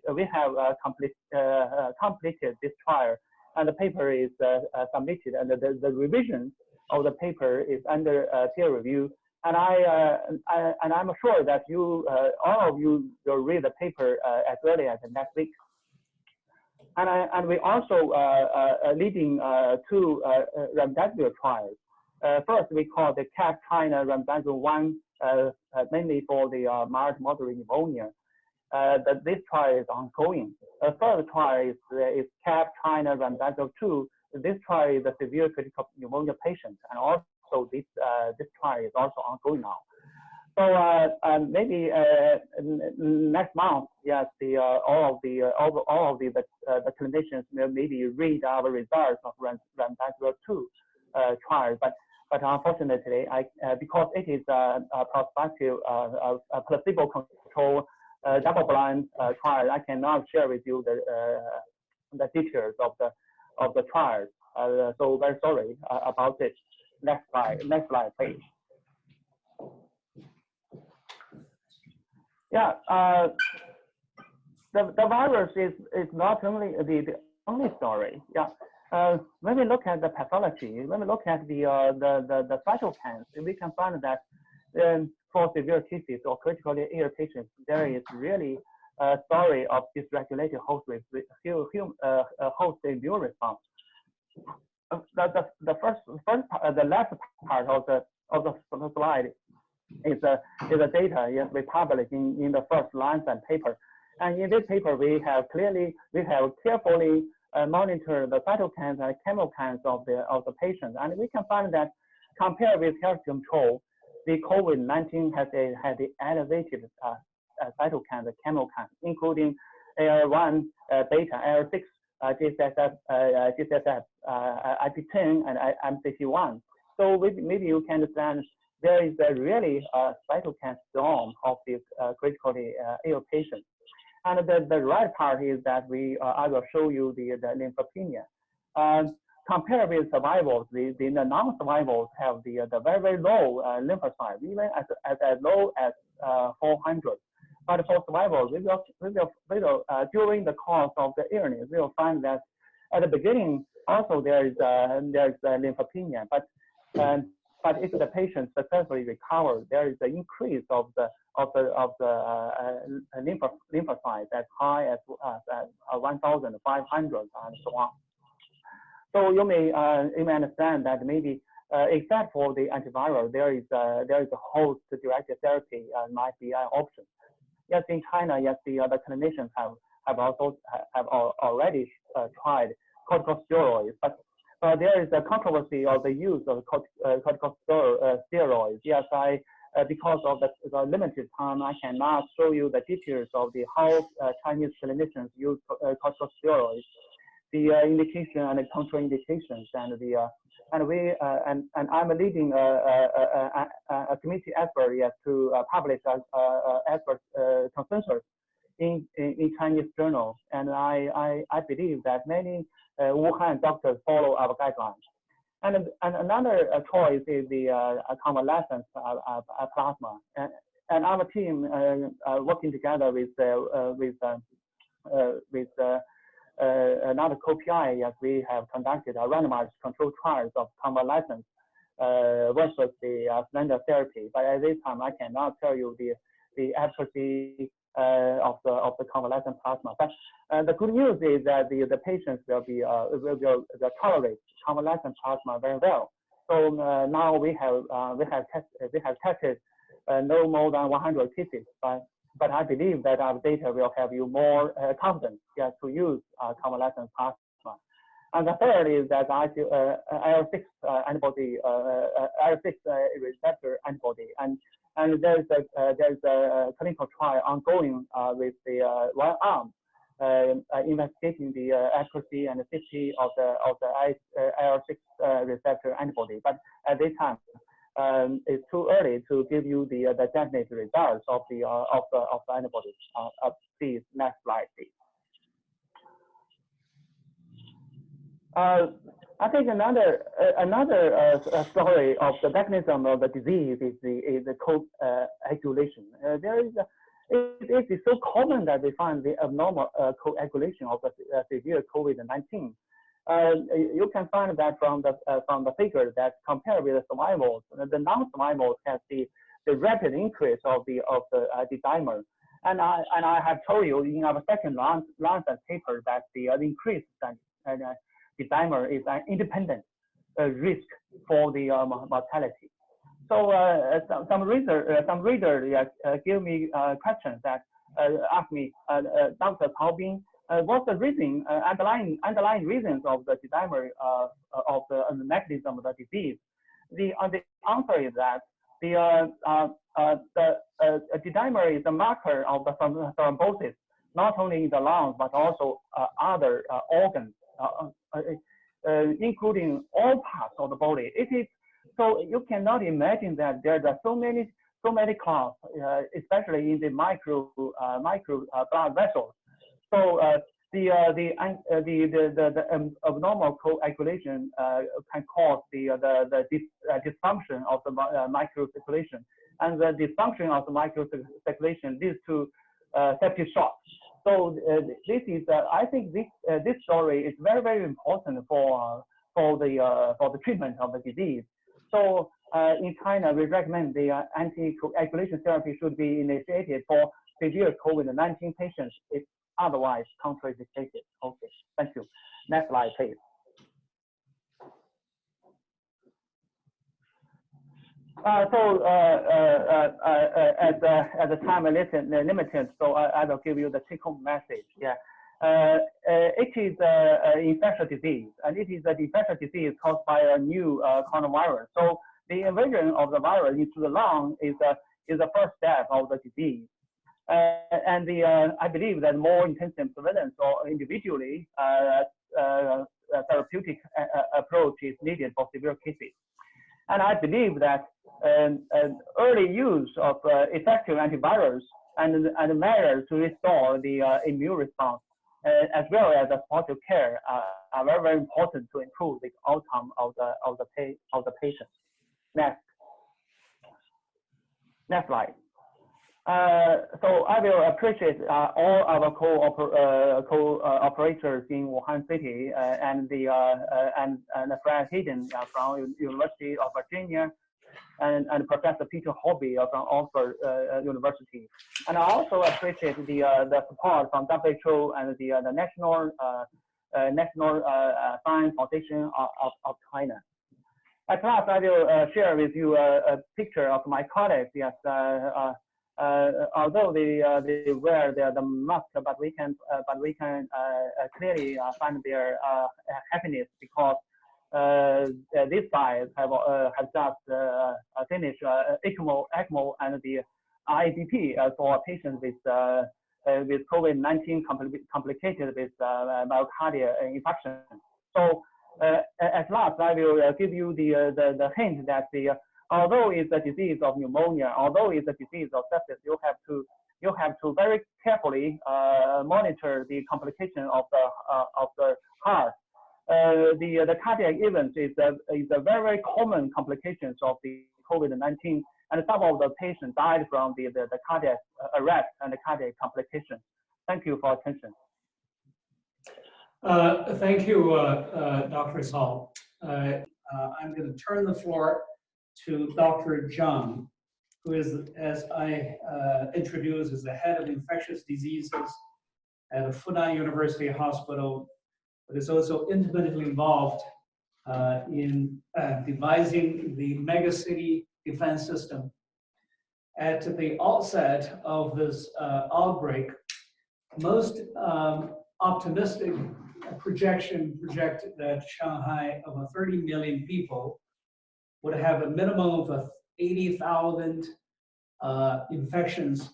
this trial, and the paper is submitted, and the revision of the paper is under peer review. And I'm sure that all of you will read the paper as early as next week. And we also leading 2 remdesivir trials. First, we call the CAP China remdesivir 1, mainly for the mild moderate pneumonia. This trial is ongoing. The third trial is CAP China remdesivir 2. This trial is a severe critical pneumonia patient, and also this trial is also ongoing now. So maybe next month, yes, all of the clinicians will maybe read our results of remdesivir 2 trial, but unfortunately, because it is a prospective placebo-controlled double-blind trial, I cannot share with you the details of the trial. So very sorry about it. Next slide, please. Yeah, the virus is not only the only story. Yeah, when we look at the pathology, when we look at the cytokines, we can find that for severe cases or critically ill patients, there is really a story of dysregulated host immune response. The last part of the slide is the data yes we published in the first Lancet paper, and in this paper we have carefully monitored the cytokines and chemokines of the patient, and we can find that compared with healthy control, the COVID-19 has the elevated cytokines and chemokines, including AR1 beta, AR6, GCSF, IP10, and MCT1. So maybe you can understand there is a really cytokine storm of the critically ill patients. And the right part is that I will show you the lymphopenia. Compared with survivals, the non-survivals have the very low lymphocytes, even as low as 400. But for survival, during the course of the illness, we will find that at the beginning also there is lymphopenia, but if the patient successfully recovers, there is an increase of the lymphocytes as high as 1,500 and so on. So you may understand that maybe except for the antiviral, there is a host-directed therapy might be an option. Yes, in China, yes, the other clinicians have already tried corticosteroids, but there is a controversy of the use of corticosteroids. Yes, because of the limited time, I cannot show you the details of how Chinese clinicians use corticosteroids, the indication and the contraindications, and I'm leading a committee effort, yes, to publish expert consensus in Chinese journals, and I believe that many Wuhan doctors follow our guidelines. And another choice is the convalescent plasma, and our team working together with another co-PI, yes, we have conducted a randomized control trials of convalescence versus the standard therapy. But at this time, I cannot tell you the efficacy of the convalescent plasma. But the good news is that the patients will tolerate convalescent plasma very well. So now we have tested no more than 100 cases, but I believe that our data will have you more confidence, yes, to use convalescent plasma. And the third is that IL-6 antibody, IL-6 receptor antibody, and there's a clinical trial ongoing with the one arm investigating the accuracy and the safety of the IL-6 receptor antibody. But at this time, it's too early to give you the definite results of the antibodies. Please, next slide, please. I think another story of the mechanism of the disease is the coagulation. It is so common that we find the abnormal coagulation of the severe COVID-19. You can find that from the figure that compared with the survivals, the non-survivals have the rapid increase of the dimer, and I have told you in our second Lancet paper that the increase the dimer is an independent risk for the mortality. So some readers give me questions that ask me, Dr. Cao Bing, what's the reason, underlying reasons of the dimer of the mechanism of the disease? The answer is that the dimer is a marker of the thrombosis, not only in the lungs but also other organs, including all parts of the body. It is so you cannot imagine that there are so many clots, especially in the micro blood vessels. So the abnormal coagulation can cause the dysfunction of the microcirculation, and the dysfunction of the microcirculation leads to septic shock. So this is, I think this story is very, very important for the treatment of the disease. So in China, we recommend the anticoagulation therapy should be initiated for severe COVID-19 patients if otherwise contraindicated. Okay, thank you. Next slide, please. As the time is limited, so I will give you the take-home message. Yeah, it is an infectious disease, and it is an infectious disease caused by a new coronavirus. So the invasion of the virus into the lung is the first step of the disease. I believe that more intensive surveillance or individually therapeutic approach is needed for severe cases. And I believe that early use of effective antivirals and measures to restore the immune response, as well as the supportive care, are very, very important to improve the outcome of the patient. Next slide. So I will appreciate all our co-operators in Wuhan City and Fred Hayden from University of Virginia and Professor Peter Hobby from Oxford University. And I also appreciate the support from WHO and the National Science Foundation of China. At last, I will share with you a picture of my colleagues. Yes, although they wear the mask, but we can clearly find their happiness because these guys have just finished ECMO and the IABP for patients with COVID-19 complicated with myocardial infarction. So at last, I will give you the hint that although it's a disease of pneumonia, although it's a disease of sepsis, you have to very carefully monitor the complication of the heart. The cardiac event is a very common complications of the COVID-19, and some of the patients died from the cardiac arrest and the cardiac complications. Thank you for attention. Thank you, Dr. Saul. I'm going to turn the floor to Dr. Zhang, who is, as I introduced, is the head of infectious diseases at the Fudan University Hospital, but is also intimately involved in devising the megacity defense system. At the outset of this outbreak, most optimistic projected that Shanghai, of 30 million people, would have a minimum of 80,000 infections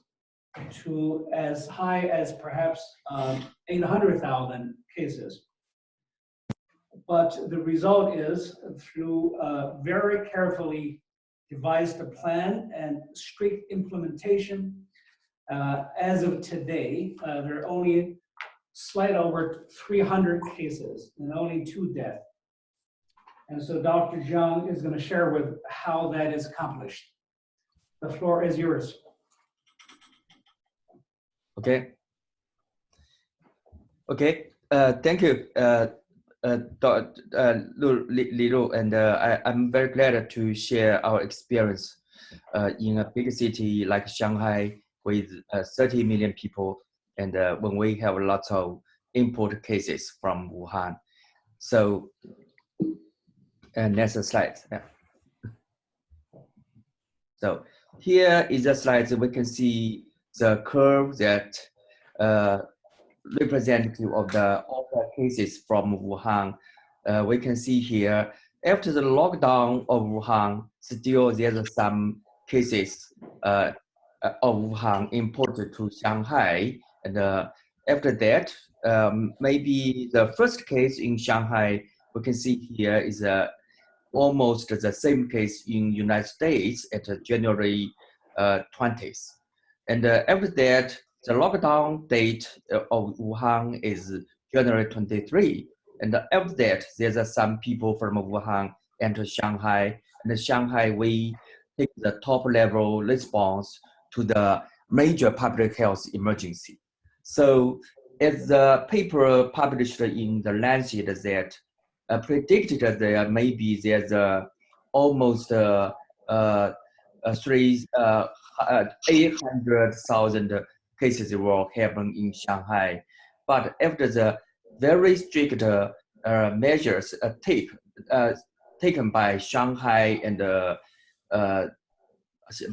to as high as perhaps 800,000 cases. But the result is, through very carefully devised a plan and strict implementation, as of today, there are only slight over 300 cases and only 2 deaths. And so Dr. Zhang is going to share with how that is accomplished. The floor is yours. Okay. Thank you, Lilu, and I'm very glad to share our experience in a big city like Shanghai with 30 million people, and when we have lots of import cases from Wuhan. So, next slide. Yeah. So here is a slide that we can see the curve that representative of all the cases from Wuhan. We can see here, after the lockdown of Wuhan, still there's some cases of Wuhan imported to Shanghai. And after that, maybe the first case in Shanghai, we can see here is almost the same case in United States at January 20th. And after that, the lockdown date of Wuhan is January 23. And after that, there's some people from Wuhan enter Shanghai. And in Shanghai, we take the top level response to the major public health emergency. So as the paper published in the Lancet that predicted that there's almost 800,000 cases will happen in Shanghai. But after the very strict measures taken by Shanghai and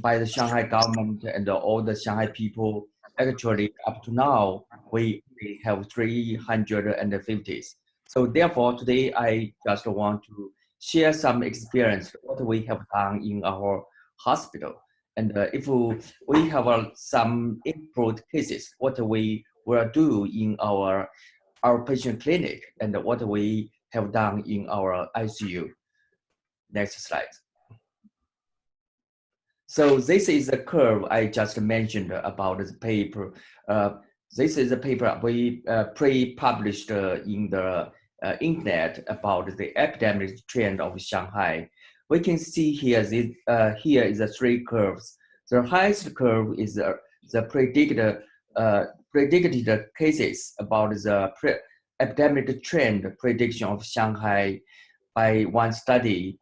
by the Shanghai government and all the Shanghai people, actually up to now, we have 350. So therefore, today I just want to share some experience, what we have done in our hospital. And if we have some improved cases, what we will do in our patient clinic and what we have done in our ICU. Next slide. So this is the curve I just mentioned about the paper. This is a paper we pre-published in the internet about the epidemic trend of Shanghai. We can see here, here is the 3 curves. The highest curve is the predicted cases about the epidemic trend prediction of Shanghai by one study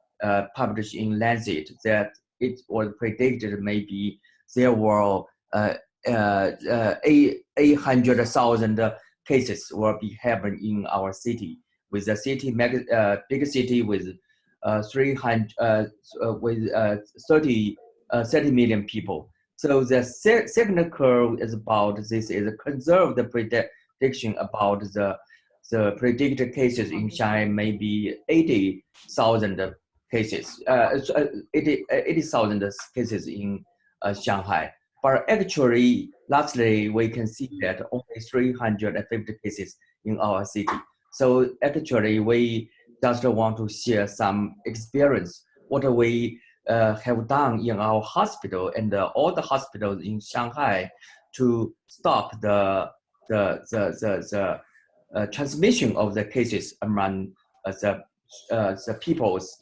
published in Lancet, that it was predicted maybe there were 800,000 cases will be happening in our city, with the city big city with 30 million people. So the second curve is about this is a conserved prediction about the predicted cases in China may be 80,000 cases, 80,000 cases in Shanghai. But actually, lastly, we can see that only 350 cases in our city. So actually, we just want to share some experience, what we have done in our hospital and all the hospitals in Shanghai to stop the transmission of the cases among the peoples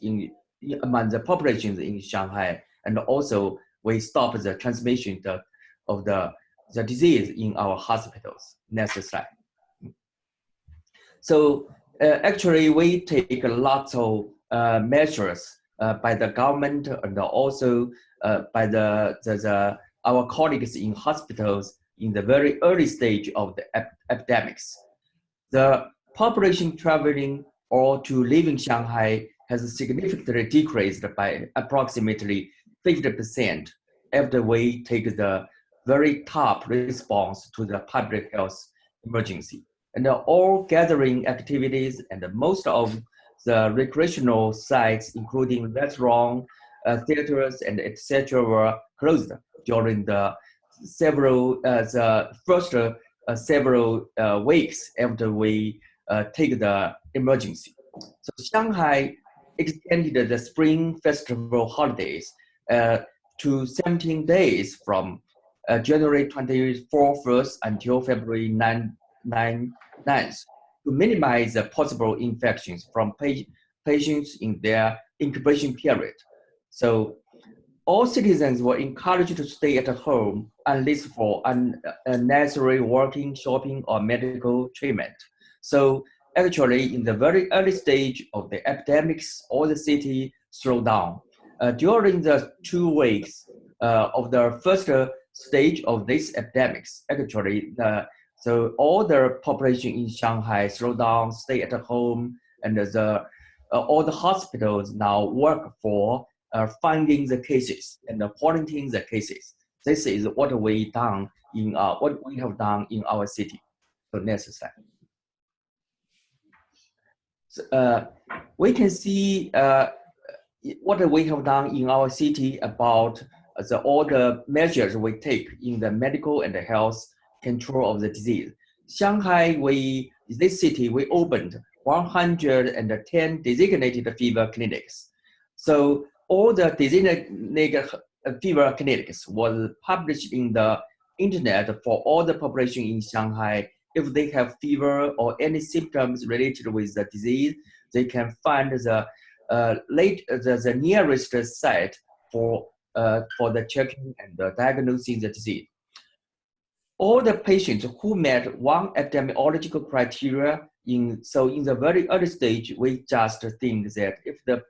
among the populations in Shanghai, and also we stop the transmission of the disease in our hospitals. Next slide. So actually, we take a lot of measures by the government and also by our colleagues in hospitals in the very early stage of the epidemics. The population traveling or to live in Shanghai has significantly decreased by approximately 50% after we take the very top response to the public health emergency. And all gathering activities and most of the recreational sites, including restaurants, theaters, and etc., were closed during the first several weeks after we take the emergency. So Shanghai extended the Spring Festival holidays to 17 days from January 24th until February 9th to minimize the possible infections from patients in their incubation period. So all citizens were encouraged to stay at home unless for unnecessary working, shopping, or medical treatment. So actually, in the very early stage of the epidemics, all the city slowed down. During the 2 weeks of the first stage of this epidemics, actually, so all the population in Shanghai slowed down, stay at home, and all the hospitals now work for finding the cases and quarantining the cases. This is what we have done in our city. So next slide. So, we can see what we have done in our city about all the measures we take in the medical and the health control of the disease. Shanghai, this city, we opened 110 designated fever clinics. So all the designated fever clinics was published in the internet for all the population in Shanghai. If they have fever or any symptoms related with the disease, they can find the nearest site for the checking and diagnosing the disease. All the patients who met one epidemiological criteria in the very early stage, we just think that if the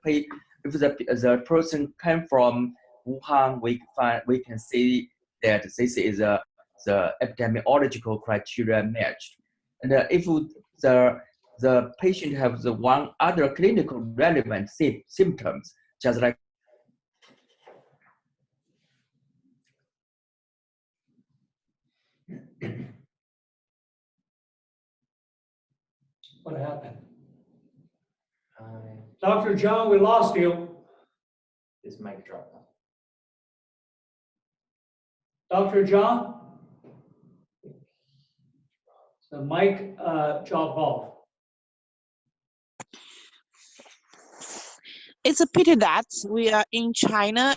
person came from Wuhan, we can see that this is the epidemiological criteria matched. And if the patient has the one other clinical relevant symptoms, just like What happened? Dr. Zhang, we lost you. This mic dropped off. Dr. Zhang? The mic dropped off. It's a pity that we are in China.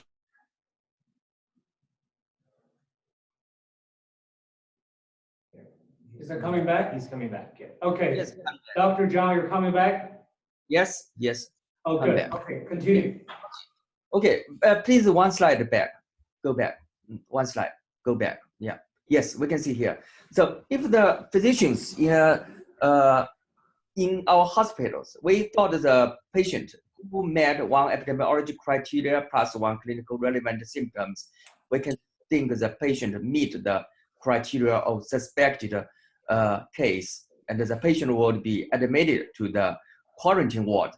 Is it coming back? He's coming back. Yeah. Okay. Yes. Dr. Zhang, you're coming back? Yes. Oh, I'm good. back. Okay, continue. Okay, please one slide back. Go back. One slide. Go back. Yeah. Yes, we can see here. So if the physicians in our hospitals, we thought the patient who met one epidemiology criteria plus one clinical relevant symptoms, we can think the patient meet the criteria of suspected case, and the patient would be admitted to the quarantine ward,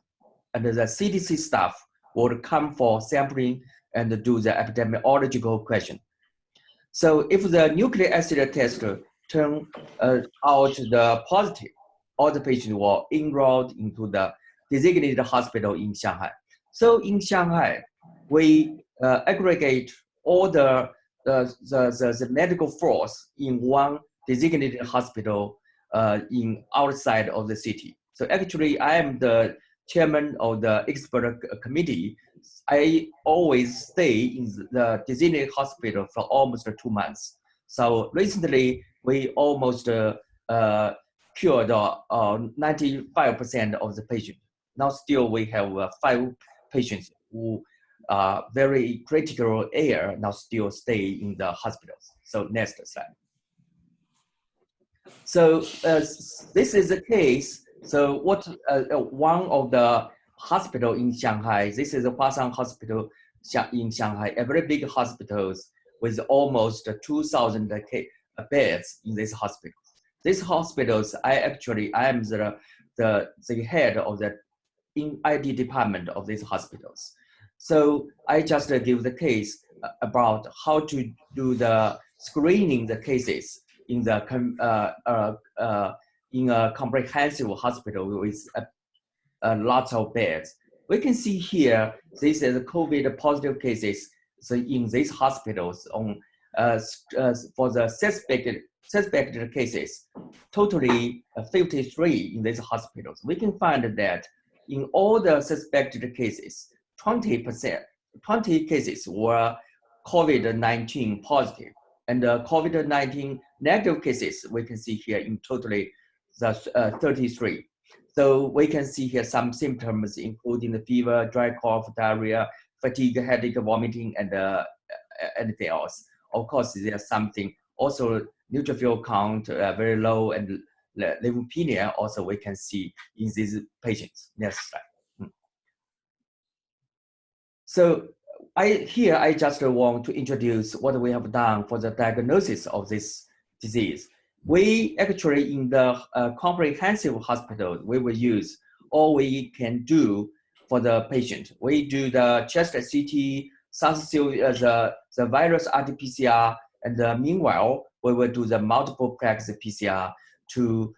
and the CDC staff would come for sampling and do the epidemiological question. So if the nucleic acid test turn out the positive, all the patients were enrolled into the designated hospital in Shanghai. So in Shanghai, we aggregate all the medical force in one designated hospital in outside of the city. So actually, I am the chairman of the expert committee. I always stay in the designated hospital for almost 2 months. So recently, we almost cured 95% of the patients. Now still we have 5 patients who are very critical air, now still stay in the hospitals. So next slide. So this is the case. So what one of the hospital in Shanghai, this is the Huashan Hospital in Shanghai, a very big hospitals with almost 2,000 beds in this hospital. These hospitals, I am the head of the ID department of these hospitals. So I just give the case about how to do the screening the cases in the in a comprehensive hospital with lots of beds. We can see here, this is COVID positive cases. So in these hospitals on for the suspected cases, totally 53 in these hospitals. We can find that in all the suspected cases, 20 cases were COVID-19 positive, and COVID-19 negative cases we can see here in totally 33. So we can see here some symptoms including the fever, dry cough, diarrhea, fatigue, headache, vomiting, and anything else. Of course, there's something also neutrophil count very low, and lymphopenia also we can see in these patients. Next slide. So I just want to introduce what we have done for the diagnosis of this disease. We actually in the comprehensive hospital, we will use all we can do for the patient. We do the chest CT, the virus RT-PCR, and meanwhile, we will do the multiplex PCR to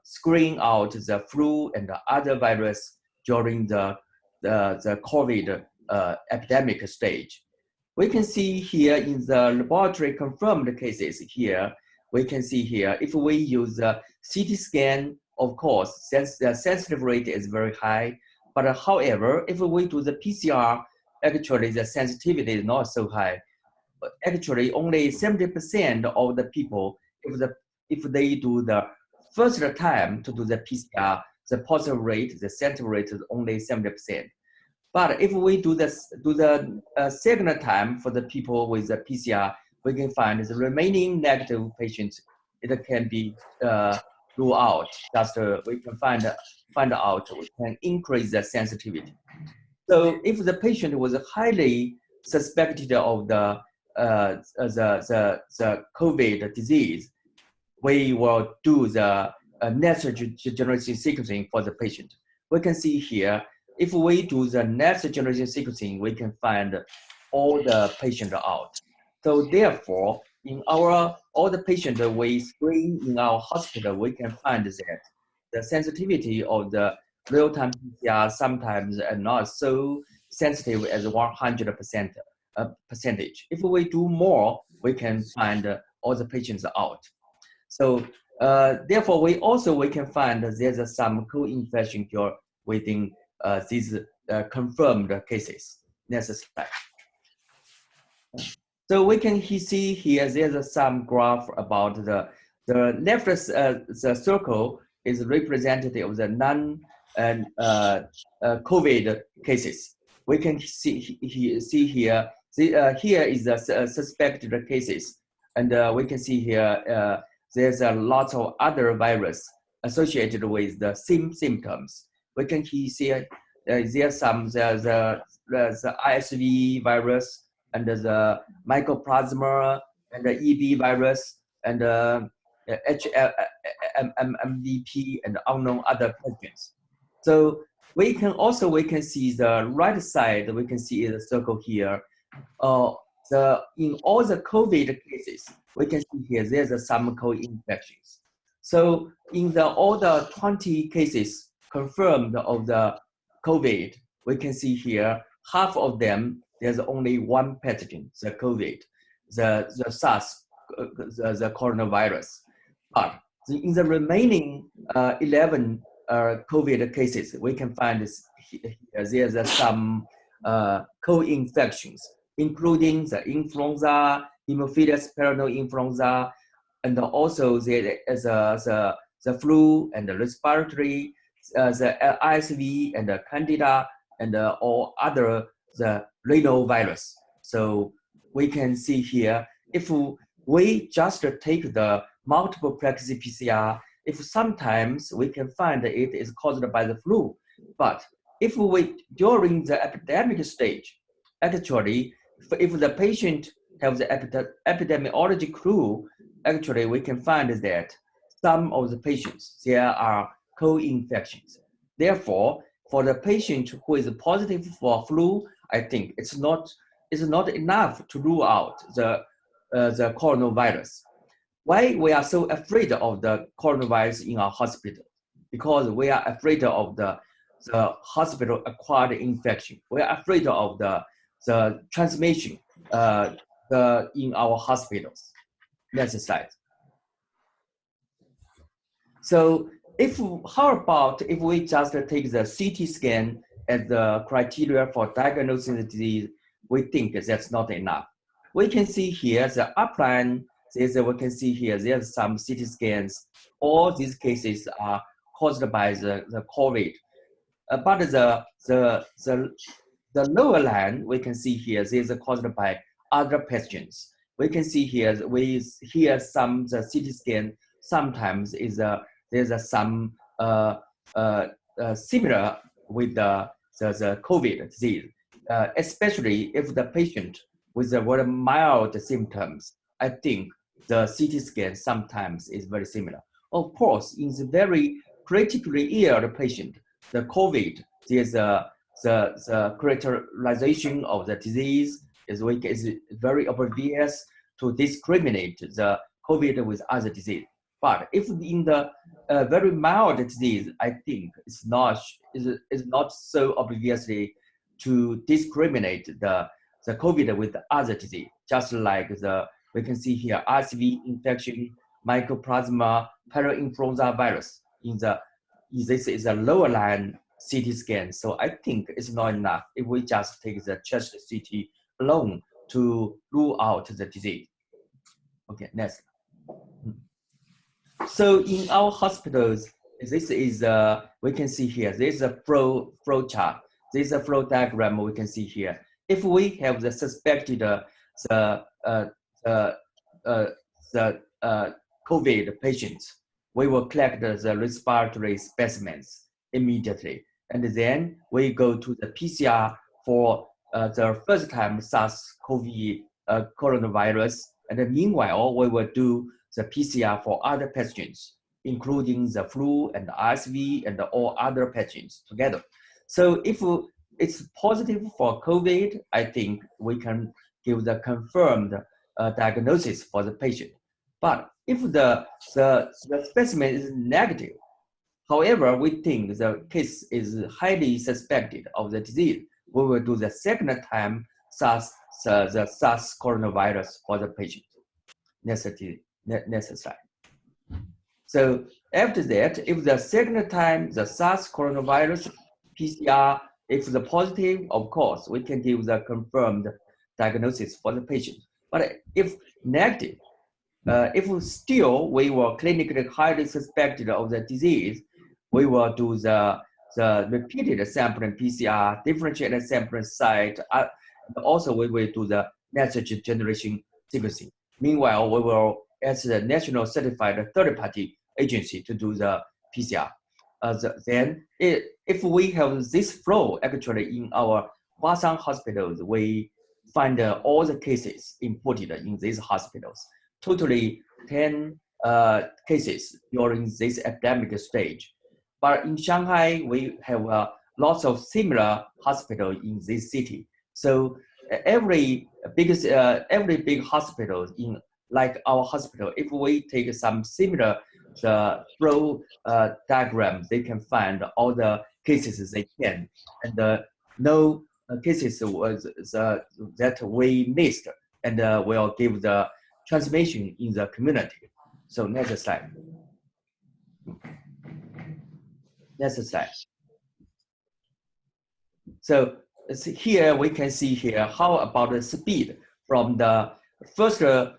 screen out the flu and the other virus during the COVID epidemic stage. We can see here in the laboratory confirmed cases here, we can see here, if we use the CT scan, of course, since the sensitive rate is very high, but however, if we do the PCR, actually the sensitivity is not so high. But actually, only 70% of the people, if they do the first time to do the PCR, the positive rate, the sensitive rate is only 70%. But if we do the second time for the people with the PCR, we can find the remaining negative patients. It can be ruled out. Just we can find out. We can increase the sensitivity. So if the patient was highly suspected of the COVID disease, we will do the next generation sequencing for the patient. We can see here, if we do the next generation sequencing, we can find all the patients out. So therefore, in all the patients we screen in our hospital, we can find that the sensitivity of the real-time PCR sometimes are not so sensitive as 100% percentage. If we do more, we can find all the patients out. So therefore, we can find there's some co-infection cure within these confirmed cases. Next slide. So we can see here there's some graph about the left the circle is representative of the non-COVID cases. We can see here. Here is the suspected cases. And we can see here, there's a lot of other virus associated with the same symptoms. We can see there's the ISV virus and the mycoplasma and the EB virus and HMDP and unknown other pathogens. So we can see the right side, we can see the circle here. In all the COVID cases, we can see here there's some co-infections. So in all the 20 cases confirmed of the COVID, we can see here half of them there's only one pathogen, the COVID, the SARS, the coronavirus. But in the remaining 11 COVID cases, we can find there's some co-infections, including the influenza, Haemophilus paranoid influenza, and also the flu and the respiratory, the ISV and the Candida, and all other the rhinovirus. So we can see here, if we just take the multiple plex PCR, if sometimes we can find it is caused by the flu, but if we during the epidemic stage, actually, if the patient has the epidemiology clue, actually we can find that some of the patients there are co-infections. Therefore, for the patient who is positive for flu, I think it's not enough to rule out the coronavirus. Why we are so afraid of the coronavirus in our hospital? Because we are afraid of the hospital-acquired infection. We are afraid of the transmission in our hospitals. Next slide. So how about if we just take the CT scan as the criteria for diagnosing the disease? We think that's not enough. We can see here the upline. We can see here there's some CT scans. All these cases are caused by the COVID. But the lower line, we can see here, these are caused by other pathogens. We can see here, some the CT scan sometimes there's some similar with the COVID disease, especially if the patient with the very mild symptoms. I think the CT scan sometimes is very similar. Of course, in the very critically ill patient, the COVID, there's the characterization of the disease is very obvious to discriminate the COVID with other disease. But if in the very mild disease, I think it's not so obviously to discriminate the COVID with the other disease. Just like we can see here, RSV infection, mycoplasma, parainfluenza virus. This is a lower line CT scan. So I think it's not enough if we just take the chest CT alone to rule out the disease. Okay, next. So in our hospitals, this is we can see here. This is a flow chart. This is a flow diagram we can see here. If we have the suspected COVID patients, we will collect the respiratory specimens immediately, and then we go to the PCR for the first time SARS-CoV coronavirus, and then meanwhile we will do the PCR for other pathogens, including the flu and the RSV and all other pathogens together. So if it's positive for COVID, I think we can give the confirmed diagnosis for the patient. But if the specimen is negative, however, we think the case is highly suspected of the disease, we will do the second time the SARS coronavirus for the patient. Next slide. So after that, if the second time the SARS coronavirus PCR, if the positive, of course, we can give the confirmed diagnosis for the patient. But if negative, if still we were clinically highly suspected of the disease, we will do the repeated sampling PCR, differentiated sampling site. Also, we will do the next generation sequencing. Meanwhile, we will ask the national certified third-party agency to do the PCR. Then, if we have this flow actually in our Huashan hospitals, we find all the cases imported in these hospitals. Totally 10 cases during this epidemic stage. But in Shanghai, we have lots of similar hospitals in this city. So every big hospital in like our hospital, if we take some similar flow diagram, they can find all the cases they can, and no cases was that we missed, and will give the transmission in the community. So next slide. Next slide. So here we can see here how about the speed from the first the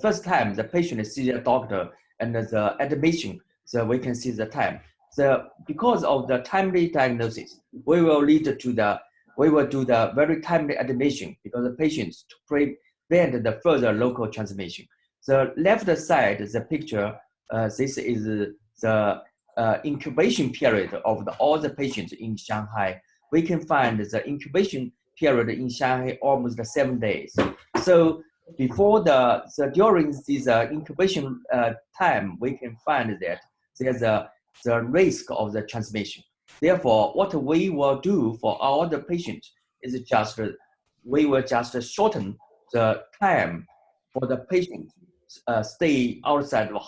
first time the patient sees a doctor and the admission. So we can see the time. So because of the timely diagnosis, we will do the very timely admission because the patients to prevent the further local transmission. The left side is the picture. This is the incubation period of all the patients in Shanghai. We can find the incubation period in Shanghai almost 7 days. So before during this incubation time, we can find that there's the risk of the transmission. Therefore, what we will do for all the patients is we will just shorten the time for the patient stay outside the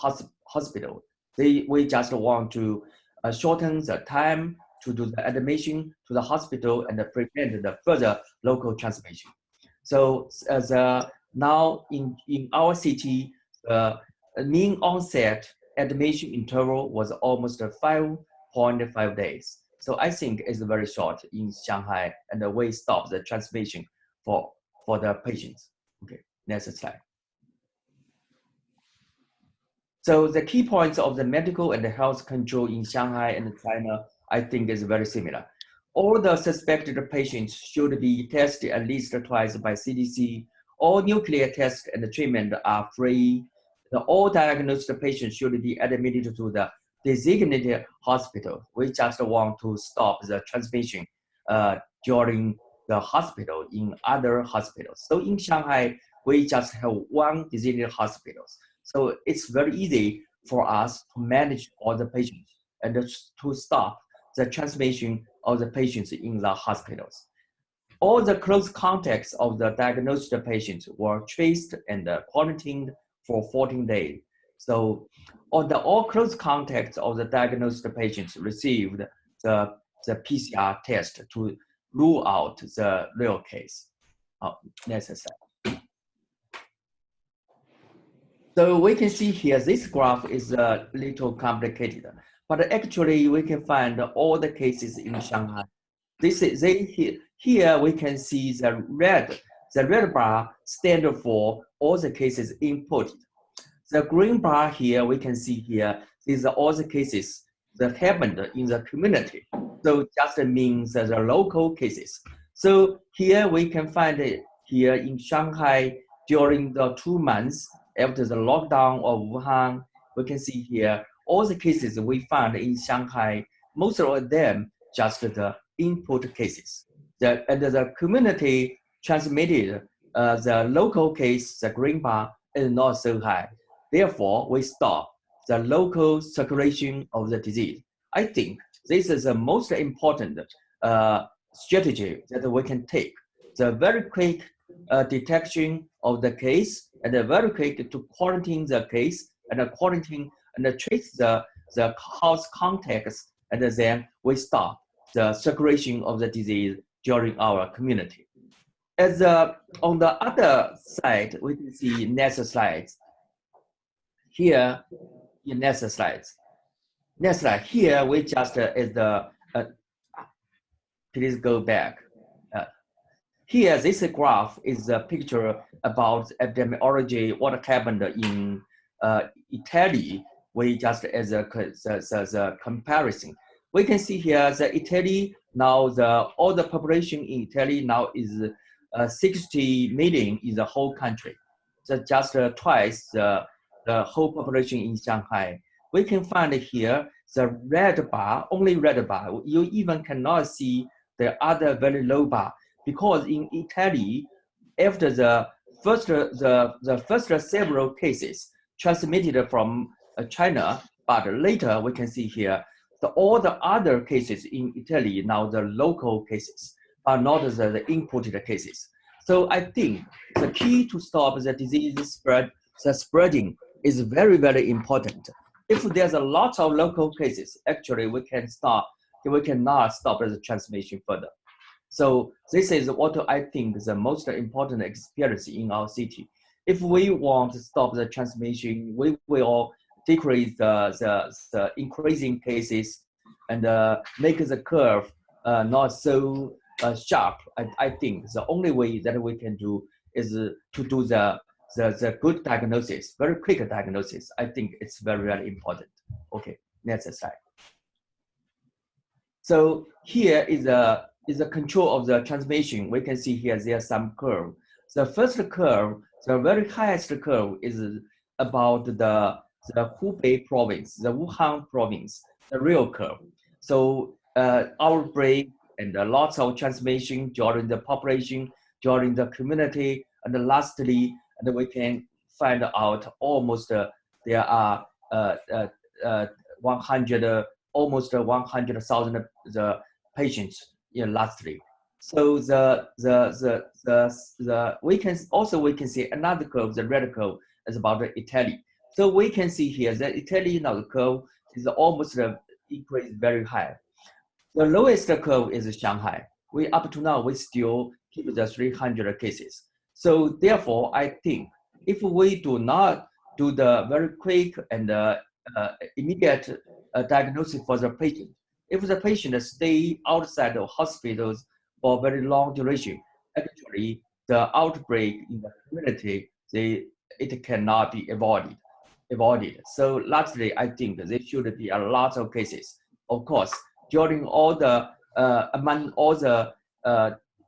hospital. We just want to shorten the time to do the admission to the hospital and prevent the further local transmission. So now in our city, mean onset admission interval was almost 5.5 days. So I think it's very short in Shanghai, and we stop the transmission for the patients. Okay, next slide. So the key points of the medical and the health control in Shanghai and China, I think is very similar. All the suspected patients should be tested at least twice by CDC. All nuclear tests and treatment are free. All diagnosed patients should be admitted to the designated hospital. We just want to stop the transmission during the hospital in other hospitals. So in Shanghai, we just have one designated hospital. So it's very easy for us to manage all the patients and to stop the transmission of the patients in the hospitals. All the close contacts of the diagnosed patients were traced and quarantined for 14 days. So all close contacts of the diagnosed patients received the PCR test to rule out the real case. Next slide. So we can see here, this graph is a little complicated, but actually we can find all the cases in Shanghai. Here we can see the red bar stands for all the cases imported. The green bar here, we can see here, these are all the cases that happened in the community. So just means the local cases. So here we can find it here in Shanghai during the 2 months after the lockdown of Wuhan. We can see here all the cases we found in Shanghai, most of them just the import cases. And the community transmitted, the local case, the green bar, is not so high. Therefore, we stop the local circulation of the disease. I think this is the most important strategy that we can take. The very quick detection of the case, and very quick to quarantine the case, and quarantine and trace the house contacts, and then we stop the circulation of the disease during our community. As on the other side, we can see next slides. Here, in next slides. Next slide. Here, we just is the. Please go back. Here, this graph is a picture about epidemiology, what happened in Italy. We just as a comparison. We can see here that Italy now all the population in Italy now is 60 million in the whole country. So just twice the whole population in Shanghai. We can find here the red bar, only red bar. You even cannot see the other very low bar, because in Italy, after the first several cases transmitted from China, but later we can see here all the other cases in Italy, now the local cases, are not the imported cases. So I think the key to stop the disease spreading is very, very important. If there's a lot of local cases, actually we cannot stop the transmission further. So this is what I think is the most important experience in our city. If we want to stop the transmission, we will decrease the increasing cases and make the curve not so sharp. I think the only way that we can do is to do the good diagnosis, very quick diagnosis. I think it's very, very important. Okay, next slide. So here is the control of the transmission. We can see here there's some curve. The first curve, the very highest curve, is about the Hubei province, the Wuhan province, the real curve. So outbreak and lots of transmission during the population, during the community, and lastly, and we can find out almost there are almost 100,000 the patients in lastly. So we can see another curve, the red curve, is about Italy. So we can see here that Italy now the curve is almost increased very high. The lowest curve is Shanghai. Up to now we still keep the 300 cases. So therefore, I think if we do not do the very quick and immediate diagnosis for the patient, if the patient stay outside of hospitals for very long duration, actually the outbreak in the community, it cannot be avoided. So lastly, I think there should be a lot of cases. Of course, during all the among all the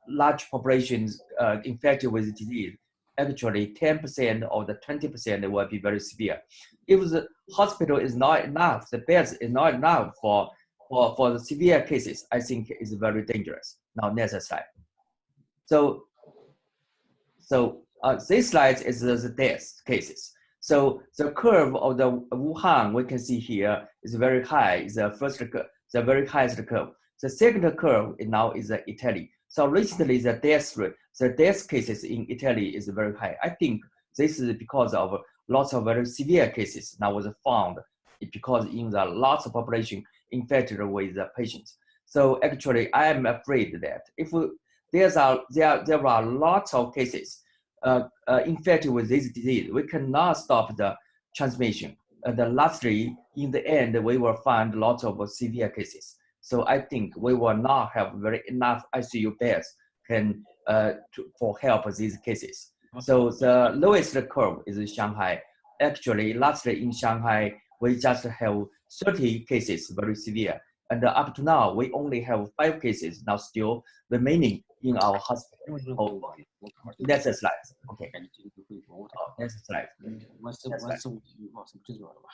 large populations infected with the disease, actually 10% or the 20% will be very severe. If the hospital is not enough, the beds is not enough for the severe cases, I think is very dangerous. Now next slide. So this slide is the death cases. So the curve of the Wuhan, we can see here, is very high. Is the first curve, the very highest curve. The second curve now is Italy. So recently, the death cases in Italy is very high. I think this is because of lots of very severe cases now was found because in the lots of population infected with the patients. So actually, I am afraid that if there are lots of cases infected with this disease, we cannot stop the transmission. And lastly, in the end, we will find lots of severe cases. So I think we will not have very enough ICU beds for help with these cases. So the lowest curve is Shanghai. Actually, lastly in Shanghai, we just have 30 cases very severe. And up to now, we only have 5 cases now still remaining in our hospital. Next slide. Okay. Next slide.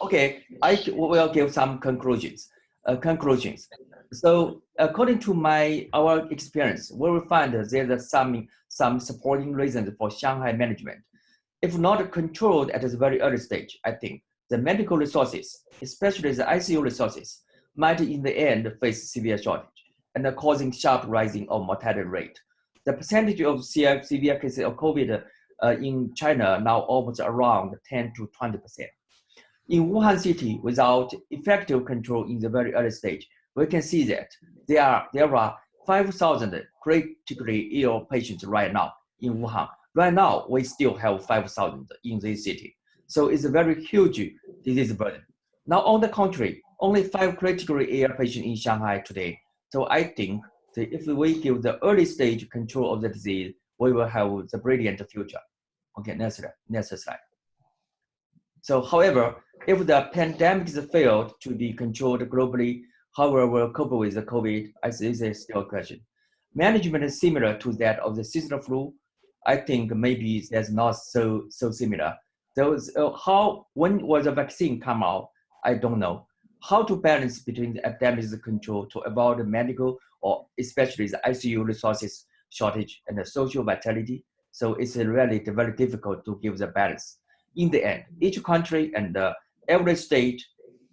Okay, I will give some conclusions. So according to our experience, we will find that there are some supporting reasons for Shanghai management. If not controlled at a very early stage, I think the medical resources, especially the ICU resources, might in the end face severe shortage and causing sharp rising of mortality rate. The percentage of severe cases of COVID in China now almost around 10 to 20%. In Wuhan city, without effective control in the very early stage, we can see that there are 5,000 critically ill patients right now in Wuhan. Right now, we still have 5,000 in this city. So it's a very huge disease burden. Now, on the contrary, only 5 critically ill patients in Shanghai today. So I think that if we give the early stage control of the disease, we will have the brilliant future. Okay, next slide. So, however, if the pandemic is failed to be controlled globally, how will we cope with the COVID? I think this is still a question. Management is similar to that of the seasonal flu. I think maybe that's not so similar. Those when was the vaccine come out? I don't know. How to balance between the epidemic control to avoid the medical or especially the ICU resources shortage and the social vitality. So it's really very difficult to give the balance. In the end, each country and every state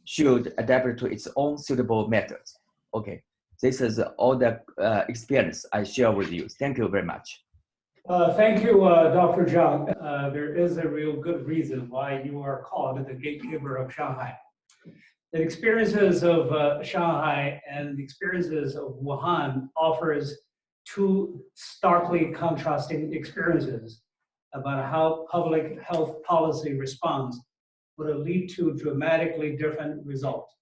should adapt to its own suitable methods. Okay, this is all the experience I share with you. Thank you very much. Thank you, Dr. Zhang. There is a real good reason why you are called the gatekeeper of Shanghai. The experiences of Shanghai and the experiences of Wuhan offers two starkly contrasting experiences about how public health policy response would lead to dramatically different results.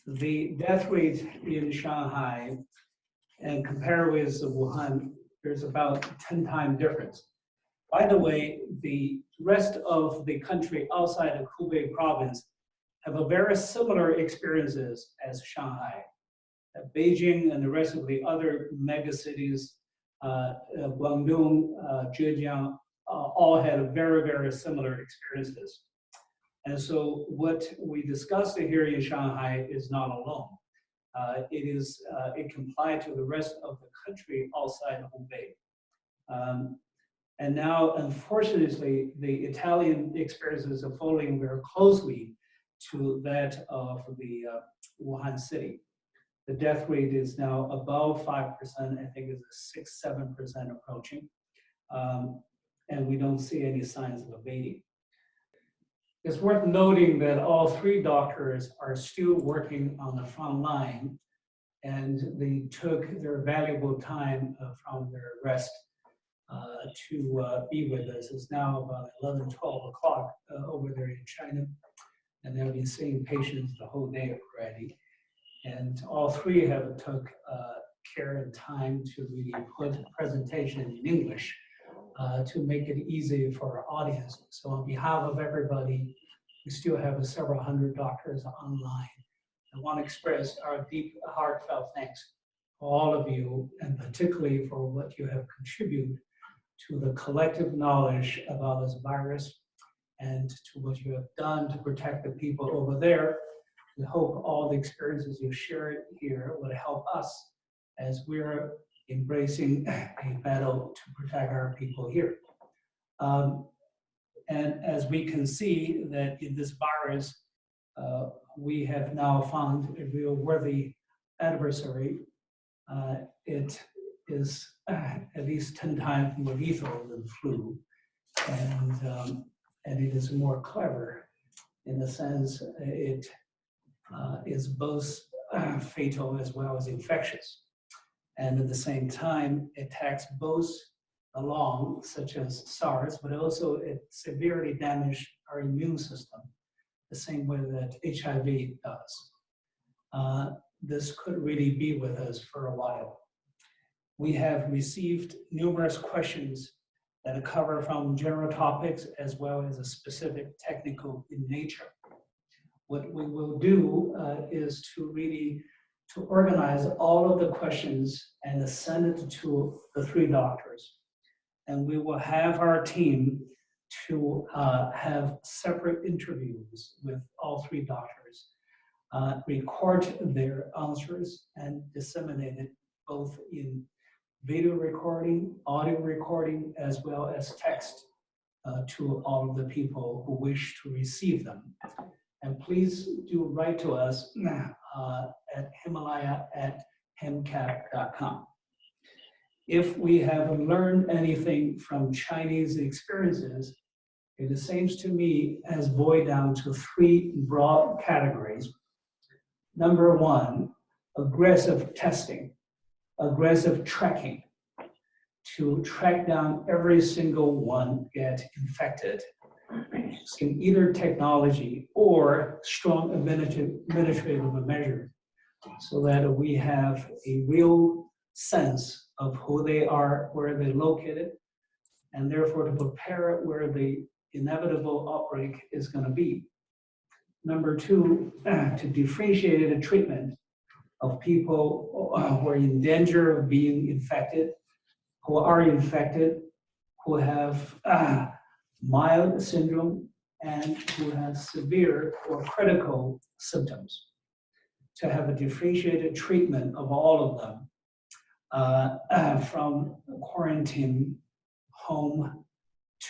The death rate in Shanghai and compare with Wuhan, there's about 10 times difference. By the way, the rest of the country outside of Hubei province have a very similar experiences as Shanghai. Beijing and the rest of the other megacities, Guangdong, Zhejiang, all had very, very similar experiences. And so what we discussed here in Shanghai is not alone. It complied to the rest of the country outside of Hubei. And now, unfortunately, the Italian experiences are following very closely to that of the Wuhan city. The death rate is now above 5%, I think it's 6-7% approaching. And we don't see any signs of abating. It's worth noting that all three doctors are still working on the front line, and they took their valuable time from their rest to be with us. It's now about 11, 12 o'clock over there in China, and they've been seeing patients the whole day already. And all three have took care and time to really put presentation in English to make it easy for our audience. So on behalf of everybody, we still have several hundred doctors online. I want to express our deep, heartfelt thanks to all of you, and particularly for what you have contributed to the collective knowledge about this virus and to what you have done to protect the people over there. We hope all the experiences you shared here would help us as we're embracing a battle to protect our people here. And as we can see that in this virus, we have now found a real worthy adversary. It is at least 10 times more lethal than flu, and it is more clever in the sense it is both fatal as well as infectious. And at the same time, it attacks both the lung, such as SARS, but also it severely damaged our immune system, the same way that HIV does. This could really be with us for a while. We have received numerous questions that cover from general topics as well as a specific technical in nature. What we will do is to organize all of the questions and send it to the three doctors. And we will have our team to have separate interviews with all three doctors, record their answers and disseminate it both in video recording, audio recording, as well as text to all of the people who wish to receive them. And please do write to us at Himalaya@hemcap.com. If we have learned anything from Chinese experiences, it seems to me has boiled down to three broad categories. Number one, aggressive testing, aggressive tracking, to track down every single one get infected, using either technology or strong administrative measures, so that we have a real sense of who they are, where they're located, and therefore to prepare where the inevitable outbreak is going to be. Number two, to differentiate the treatment of people who are in danger of being infected, who are infected, who have mild syndrome and who have severe or critical symptoms, to have a differentiated treatment of all of them, from quarantine, home,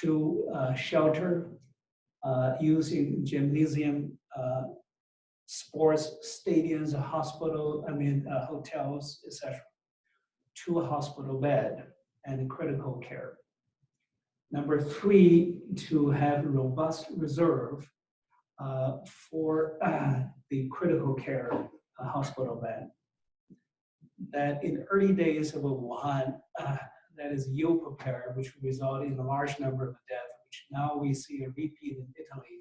to shelter, using gymnasium, sports stadiums, hotels, etc., to a hospital bed and critical care. Number 3, to have robust reserve for the critical care hospital bed. That in early days of Wuhan, that is ill prepared, which resulted in a large number of deaths, which now we see a repeat in Italy.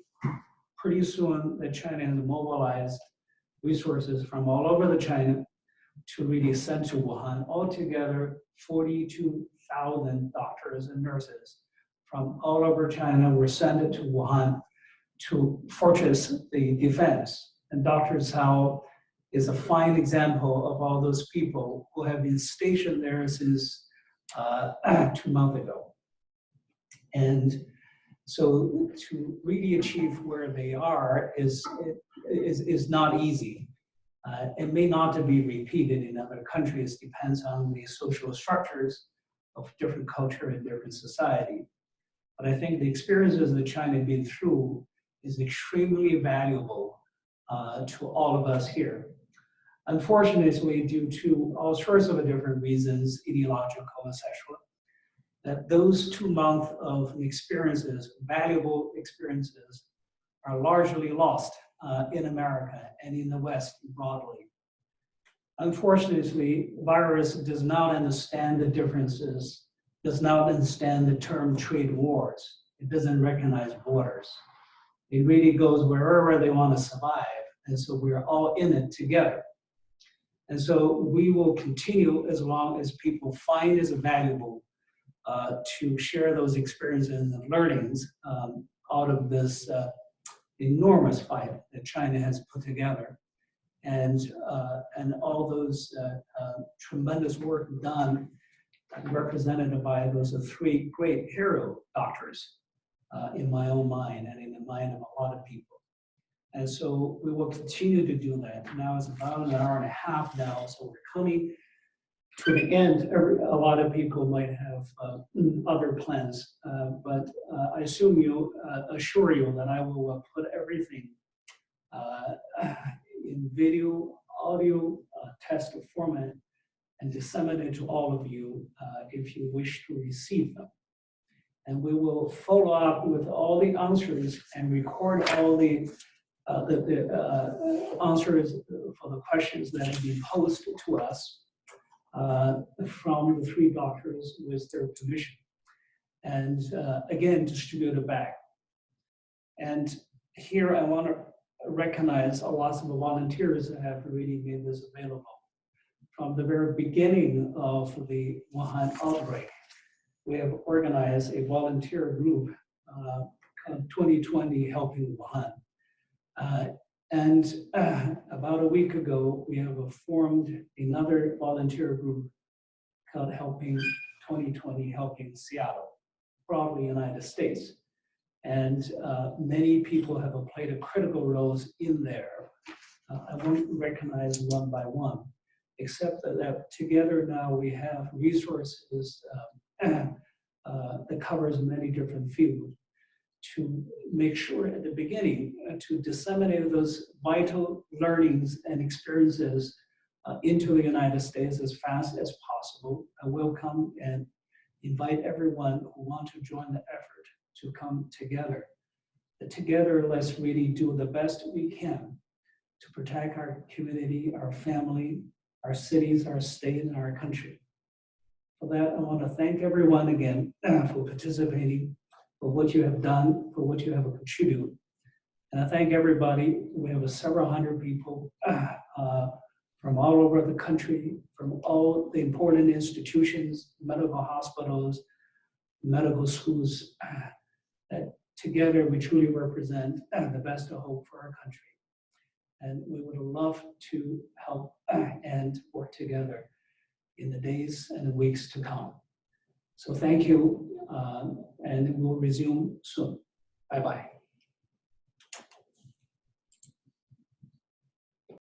Pretty soon, that China has mobilized resources from all over the China to really send to Wuhan. Altogether, 42,000 doctors and nurses from all over China were sent to Wuhan to fortress the defense. And Dr. Cao is a fine example of all those people who have been stationed there since 2 months ago. And so to really achieve where they are is not easy. It may not be repeated in other countries, depends on the social structures of different culture and different society. But I think the experiences that China has been through is extremely valuable to all of us here. Unfortunately, due to all sorts of different reasons, ideological, etc., that those 2 months of experiences, valuable experiences, are largely lost in America and in the West broadly. Unfortunately, virus does not understand the differences, does not understand the term trade wars. It doesn't recognize borders. It really goes wherever they want to survive. And so we're all in it together. And so we will continue as long as people find it valuable to share those experiences and learnings out of this enormous fight that China has put together, and all those tremendous work done, represented by those 3 great hero doctors in my own mind and in the mind of a lot of people. And so we will continue to do that. Now it's about an hour and a half now, so we're coming to the end. A lot of people might have other plans, but I assure you that I will put everything in video, audio, text format, and disseminate to all of you if you wish to receive them. And we will follow up with all the answers and record all the answers for the questions that have been posed to us from the 3 doctors with their permission. And again, distribute it back. And here I want to recognize lots of the volunteers that have really made this available. From the very beginning of the Wuhan outbreak, we have organized a volunteer group, 2020 Helping Wuhan. And about a week ago, we have formed another volunteer group called 2020 Helping Seattle, broadly United States. And many people have played a critical roles in there. I won't recognize one by one, except that together now we have resources that covers many different fields to make sure at the beginning to disseminate those vital learnings and experiences into the United States as fast as possible. I will come and invite everyone who wants to join the effort to come together. Together, let's really do the best we can to protect our community, our family, our cities, our state, and our country. For that, I want to thank everyone again for participating, for what you have done, for what you have contributed. And I thank everybody. We have several hundred people from all over the country, from all the important institutions, medical hospitals, medical schools, that together we truly represent the best of hope for our country. And we would love to help and work together in the days and the weeks to come. So thank you and we'll resume soon. Bye-bye.